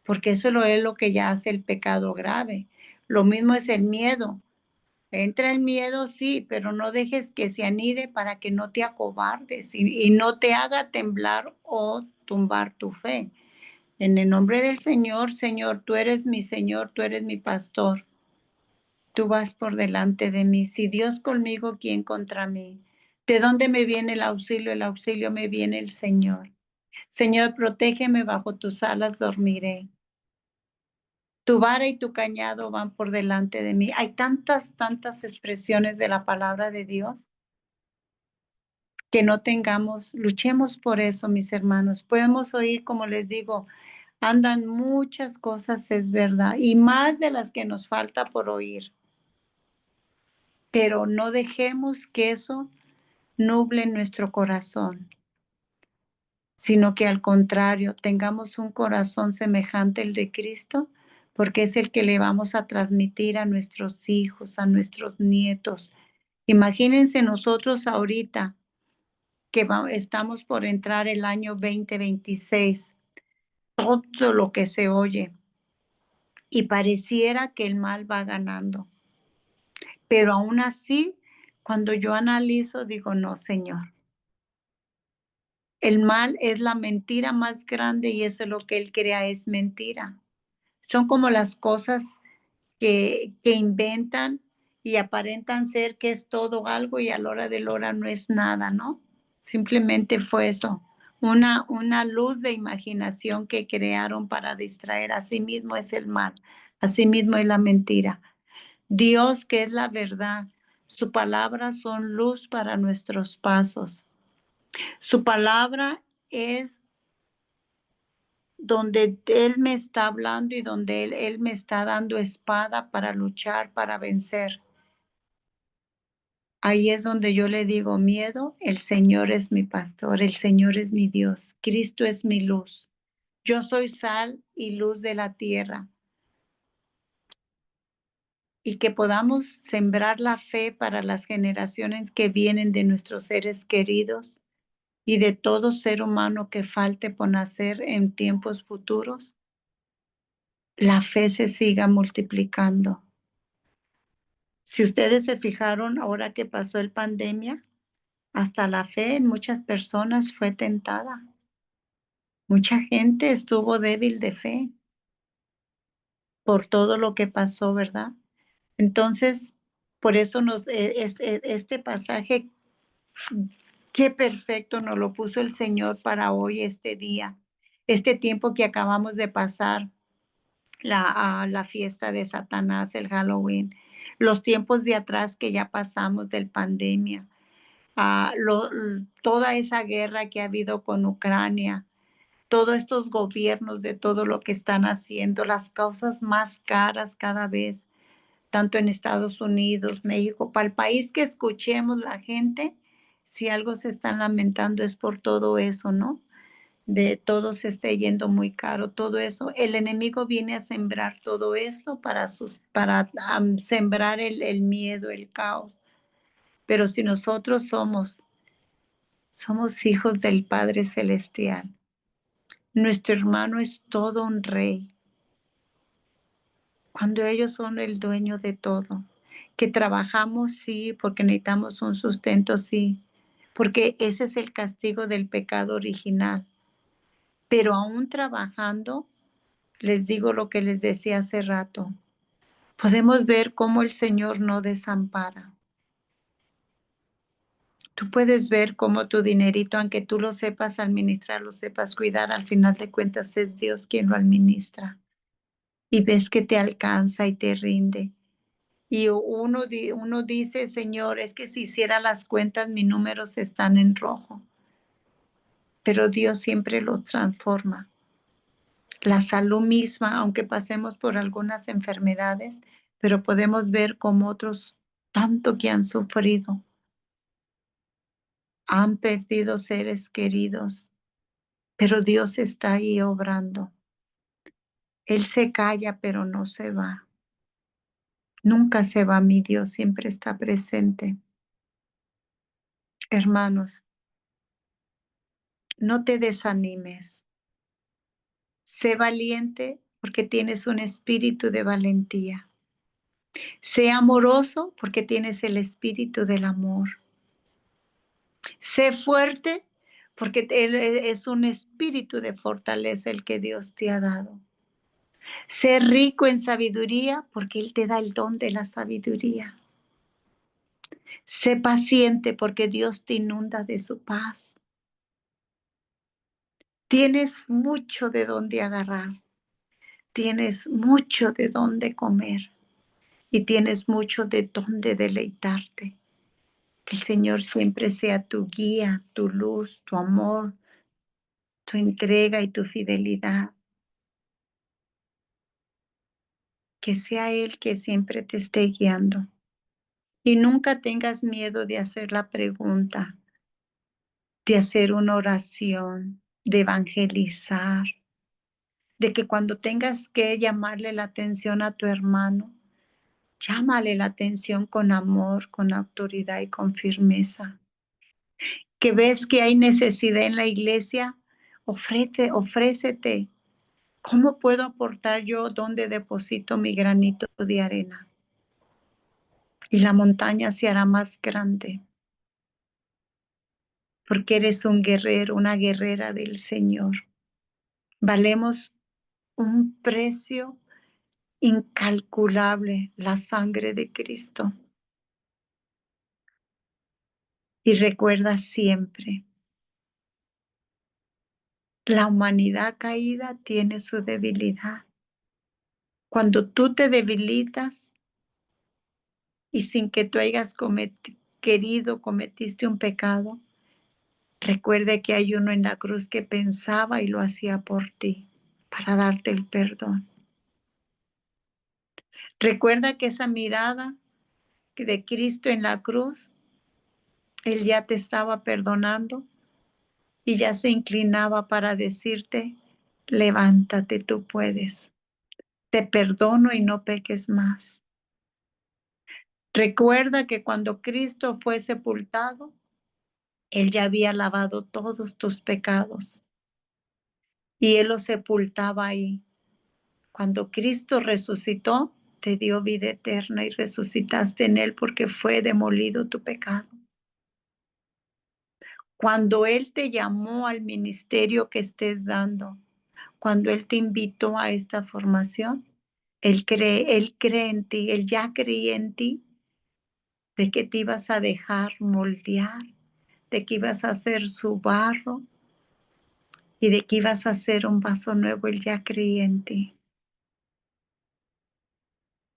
porque eso es lo que ya hace el pecado grave. Lo mismo es el miedo. Entra el miedo, sí, pero no dejes que se anide para que no te acobardes y no te haga temblar o tumbar tu fe. En el nombre del Señor, Señor, tú eres mi Señor, tú eres mi pastor. Tú vas por delante de mí. Si Dios conmigo, ¿quién contra mí? ¿De dónde me viene el auxilio? El auxilio me viene el Señor. Señor, protégeme, bajo tus alas dormiré. Tu vara y tu cañado van por delante de mí. Hay tantas expresiones de la palabra de Dios que no tengamos, luchemos por eso, mis hermanos. Podemos oír, como les digo, andan muchas cosas, es verdad, y más de las que nos falta por oír. Pero no dejemos que eso nuble nuestro corazón, sino que al contrario, tengamos un corazón semejante al de Cristo, porque es el que le vamos a transmitir a nuestros hijos, a nuestros nietos. Imagínense nosotros ahorita que estamos por entrar el año 2026, todo lo que se oye, y pareciera que el mal va ganando. Pero aún así, cuando yo analizo, digo, no, Señor. El mal es la mentira más grande y eso es lo que él crea, es mentira. Son como las cosas que inventan y aparentan ser que es todo algo y a la hora de la hora no es nada, ¿no? Simplemente fue eso, una luz de imaginación que crearon para distraer. Así mismo es el mal, así mismo es la mentira. Dios, que es la verdad, su palabra son luz para nuestros pasos. Su palabra es donde Él me está hablando y donde Él me está dando espada para luchar, para vencer. Ahí es donde yo le digo, miedo, el Señor es mi pastor, el Señor es mi Dios, Cristo es mi luz. Yo soy sal y luz de la tierra. Y que podamos sembrar la fe para las generaciones que vienen de nuestros seres queridos y de todo ser humano que falte por nacer en tiempos futuros. La fe se siga multiplicando. Si ustedes se fijaron ahora que pasó el pandemia, hasta la fe en muchas personas fue tentada. Mucha gente estuvo débil de fe por todo lo que pasó, ¿verdad? Entonces, por eso este pasaje, qué perfecto nos lo puso el Señor para hoy, este día, este tiempo que acabamos de pasar, la fiesta de Satanás, el Halloween, los tiempos de atrás que ya pasamos del pandemia, toda esa guerra que ha habido con Ucrania, todos estos gobiernos de todo lo que están haciendo, las causas más caras cada vez, tanto en Estados Unidos, México, para el país que escuchemos la gente, si algo se están lamentando es por todo eso, ¿no? De todo se esté yendo muy caro, todo eso. El enemigo viene a sembrar todo esto para sembrar el miedo, el caos. Pero si nosotros somos hijos del Padre Celestial, nuestro hermano es todo un rey. Cuando ellos son el dueño de todo, que trabajamos, sí, porque necesitamos un sustento, sí, porque ese es el castigo del pecado original. Pero aún trabajando, les digo lo que les decía hace rato, podemos ver cómo el Señor no desampara. Tú puedes ver cómo tu dinerito, aunque tú lo sepas administrar, lo sepas cuidar, al final de cuentas es Dios quien lo administra. Y ves que te alcanza y te rinde. Y uno dice, Señor, es que si hiciera las cuentas, mis números están en rojo. Pero Dios siempre los transforma. La salud misma, aunque pasemos por algunas enfermedades, pero podemos ver como otros tanto que han sufrido, han perdido seres queridos, pero Dios está ahí obrando. Él se calla, pero no se va. Nunca se va mi Dios, siempre está presente. Hermanos, no te desanimes. Sé valiente porque tienes un espíritu de valentía. Sé amoroso porque tienes el espíritu del amor. Sé fuerte porque es un espíritu de fortaleza el que Dios te ha dado. Sé rico en sabiduría porque Él te da el don de la sabiduría. Sé paciente porque Dios te inunda de su paz. Tienes mucho de dónde agarrar. Tienes mucho de dónde comer. Y tienes mucho de dónde deleitarte. Que el Señor siempre sea tu guía, tu luz, tu amor, tu entrega y tu fidelidad. Que sea Él que siempre te esté guiando. Y nunca tengas miedo de hacer la pregunta, de hacer una oración, de evangelizar, de que cuando tengas que llamarle la atención a tu hermano, llámale la atención con amor, con autoridad y con firmeza. Que ves que hay necesidad en la iglesia, ofrécete. ¿Cómo puedo aportar yo? ¿Dónde deposito mi granito de arena? Y la montaña se hará más grande. Porque eres un guerrero, una guerrera del Señor. Valemos un precio incalculable, la sangre de Cristo. Y recuerda siempre, la humanidad caída tiene su debilidad. Cuando tú te debilitas y sin que tú hayas cometiste un pecado, recuerde que hay uno en la cruz que pensaba y lo hacía por ti, para darte el perdón. Recuerda que esa mirada de Cristo en la cruz, Él ya te estaba perdonando y ya se inclinaba para decirte, levántate, tú puedes. Te perdono y no peques más. Recuerda que cuando Cristo fue sepultado, Él ya había lavado todos tus pecados y Él los sepultaba ahí. Cuando Cristo resucitó, te dio vida eterna y resucitaste en Él porque fue demolido tu pecado. Cuando Él te llamó al ministerio que estés dando, cuando Él te invitó a esta formación, Él cree en ti, Él ya creía en ti, de que te ibas a dejar moldear, de que ibas a ser su barro y de que ibas a ser un vaso nuevo, Él ya creía en ti.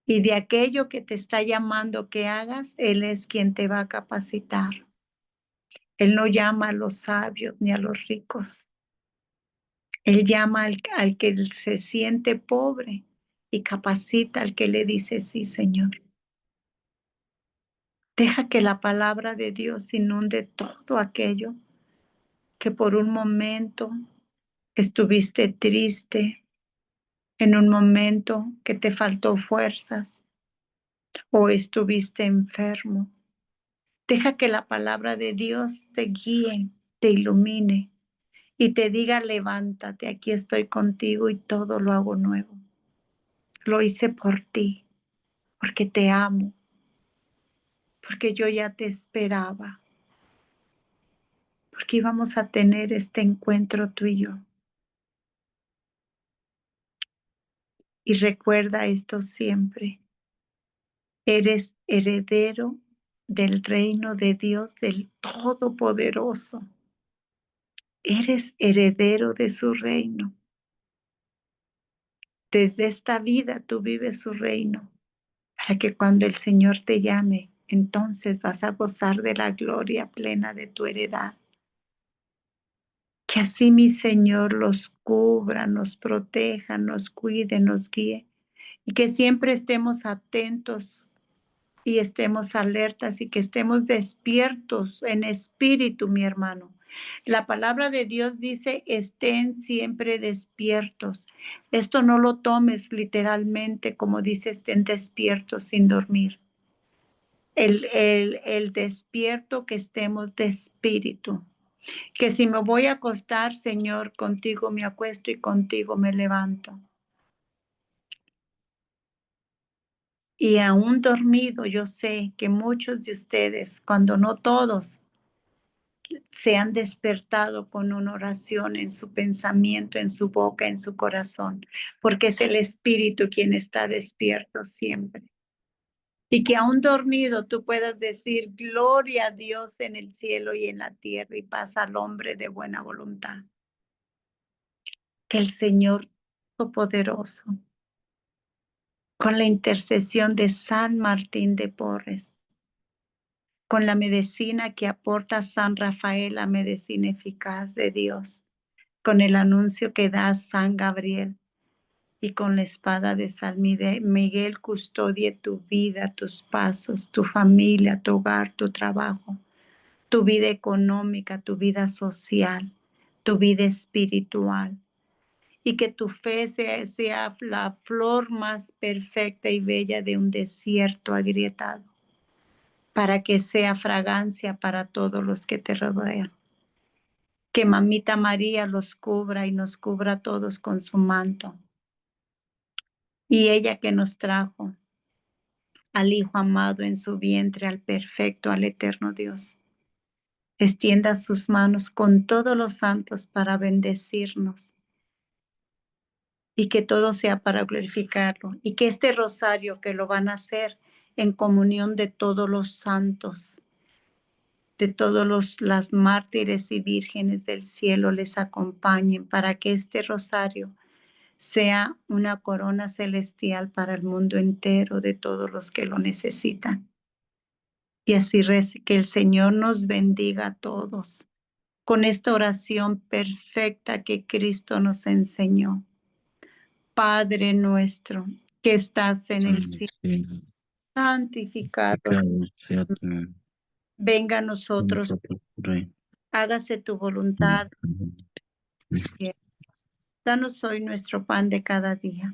Y de aquello que te está llamando que hagas, Él es quien te va a capacitar. Él no llama a los sabios ni a los ricos. Él llama al que se siente pobre y capacita al que le dice sí, Señor. Deja que la palabra de Dios inunde todo aquello que por un momento estuviste triste, en un momento que te faltó fuerzas o estuviste enfermo. Deja que la palabra de Dios te guíe, te ilumine y te diga, levántate, aquí estoy contigo y todo lo hago nuevo. Lo hice por ti, porque te amo, porque yo ya te esperaba, porque íbamos a tener este encuentro tú y yo. Y recuerda esto siempre, eres heredero del reino de Dios, del Todopoderoso. Eres heredero de su reino. Desde esta vida tú vives su reino, para que cuando el Señor te llame, entonces vas a gozar de la gloria plena de tu heredad. Que así mi Señor los cubra, nos proteja, nos cuide, nos guíe y que siempre estemos atentos y estemos alertas y que estemos despiertos en espíritu, mi hermano. La palabra de Dios dice, estén siempre despiertos. Esto no lo tomes literalmente como dice, estén despiertos sin dormir. El despierto que estemos de espíritu. Que si me voy a acostar, Señor, contigo me acuesto y contigo me levanto. Y aún dormido, yo sé que muchos de ustedes, cuando no todos, se han despertado con una oración en su pensamiento, en su boca, en su corazón, porque es el Espíritu quien está despierto siempre. Y que aún dormido tú puedas decir gloria a Dios en el cielo y en la tierra y paz al hombre de buena voluntad. Que el Señor Todopoderoso, con la intercesión de San Martín de Porres, con la medicina que aporta San Rafael, la medicina eficaz de Dios, con el anuncio que da San Gabriel y con la espada de San Miguel custodie tu vida, tus pasos, tu familia, tu hogar, tu trabajo, tu vida económica, tu vida social, tu vida espiritual. Y que tu fe sea la flor más perfecta y bella de un desierto agrietado, para que sea fragancia para todos los que te rodean. Que Mamita María los cubra y nos cubra a todos con su manto. Y ella que nos trajo al Hijo amado en su vientre, al perfecto, al eterno Dios, extienda sus manos con todos los santos para bendecirnos. Y que todo sea para glorificarlo. Y que este rosario que lo van a hacer en comunión de todos los santos, de todos las mártires y vírgenes del cielo les acompañen para que este rosario sea una corona celestial para el mundo entero de todos los que lo necesitan. Y así que el Señor nos bendiga a todos con esta oración perfecta que Cristo nos enseñó. Padre nuestro que estás en el cielo, santificado sea tu nombre. venga a nosotros, hágase tu voluntad. Danos hoy nuestro pan de cada día.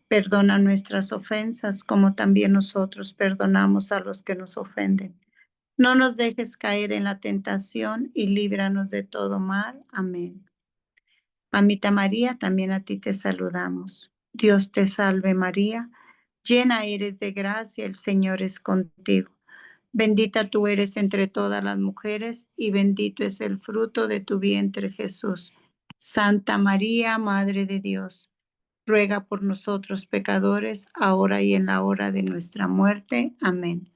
Perdona nuestras ofensas, como también nosotros perdonamos a los que nos ofenden. No nos dejes caer en la tentación y líbranos de todo mal. Amén. Mamita María, también a ti te saludamos. Dios te salve María, llena eres de gracia, el Señor es contigo. Bendita tú eres entre todas las mujeres y bendito es el fruto de tu vientre, Jesús. Santa María, Madre de Dios, ruega por nosotros pecadores, ahora y en la hora de nuestra muerte. Amén.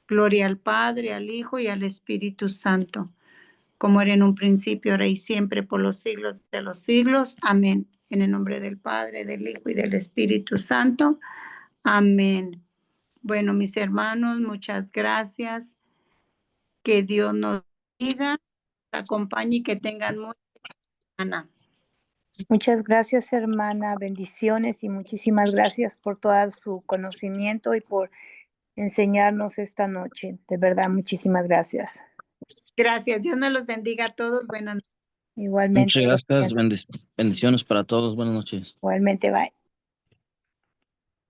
Gloria al Padre, al Hijo y al Espíritu Santo, como era en un principio, ahora y siempre, por los siglos de los siglos. Amén. En el nombre del Padre, del Hijo y del Espíritu Santo. Amén. Bueno, mis hermanos, muchas gracias. Que Dios nos diga, acompañe y que tengan muy buena. Muchas gracias, hermana. Bendiciones y muchísimas gracias por todo su conocimiento y por enseñarnos esta noche. De verdad, muchísimas gracias. Gracias. Dios nos los bendiga a todos. Buenas noches. Igualmente. Muchas gracias. Bendiciones para todos. Buenas noches. Igualmente, bye.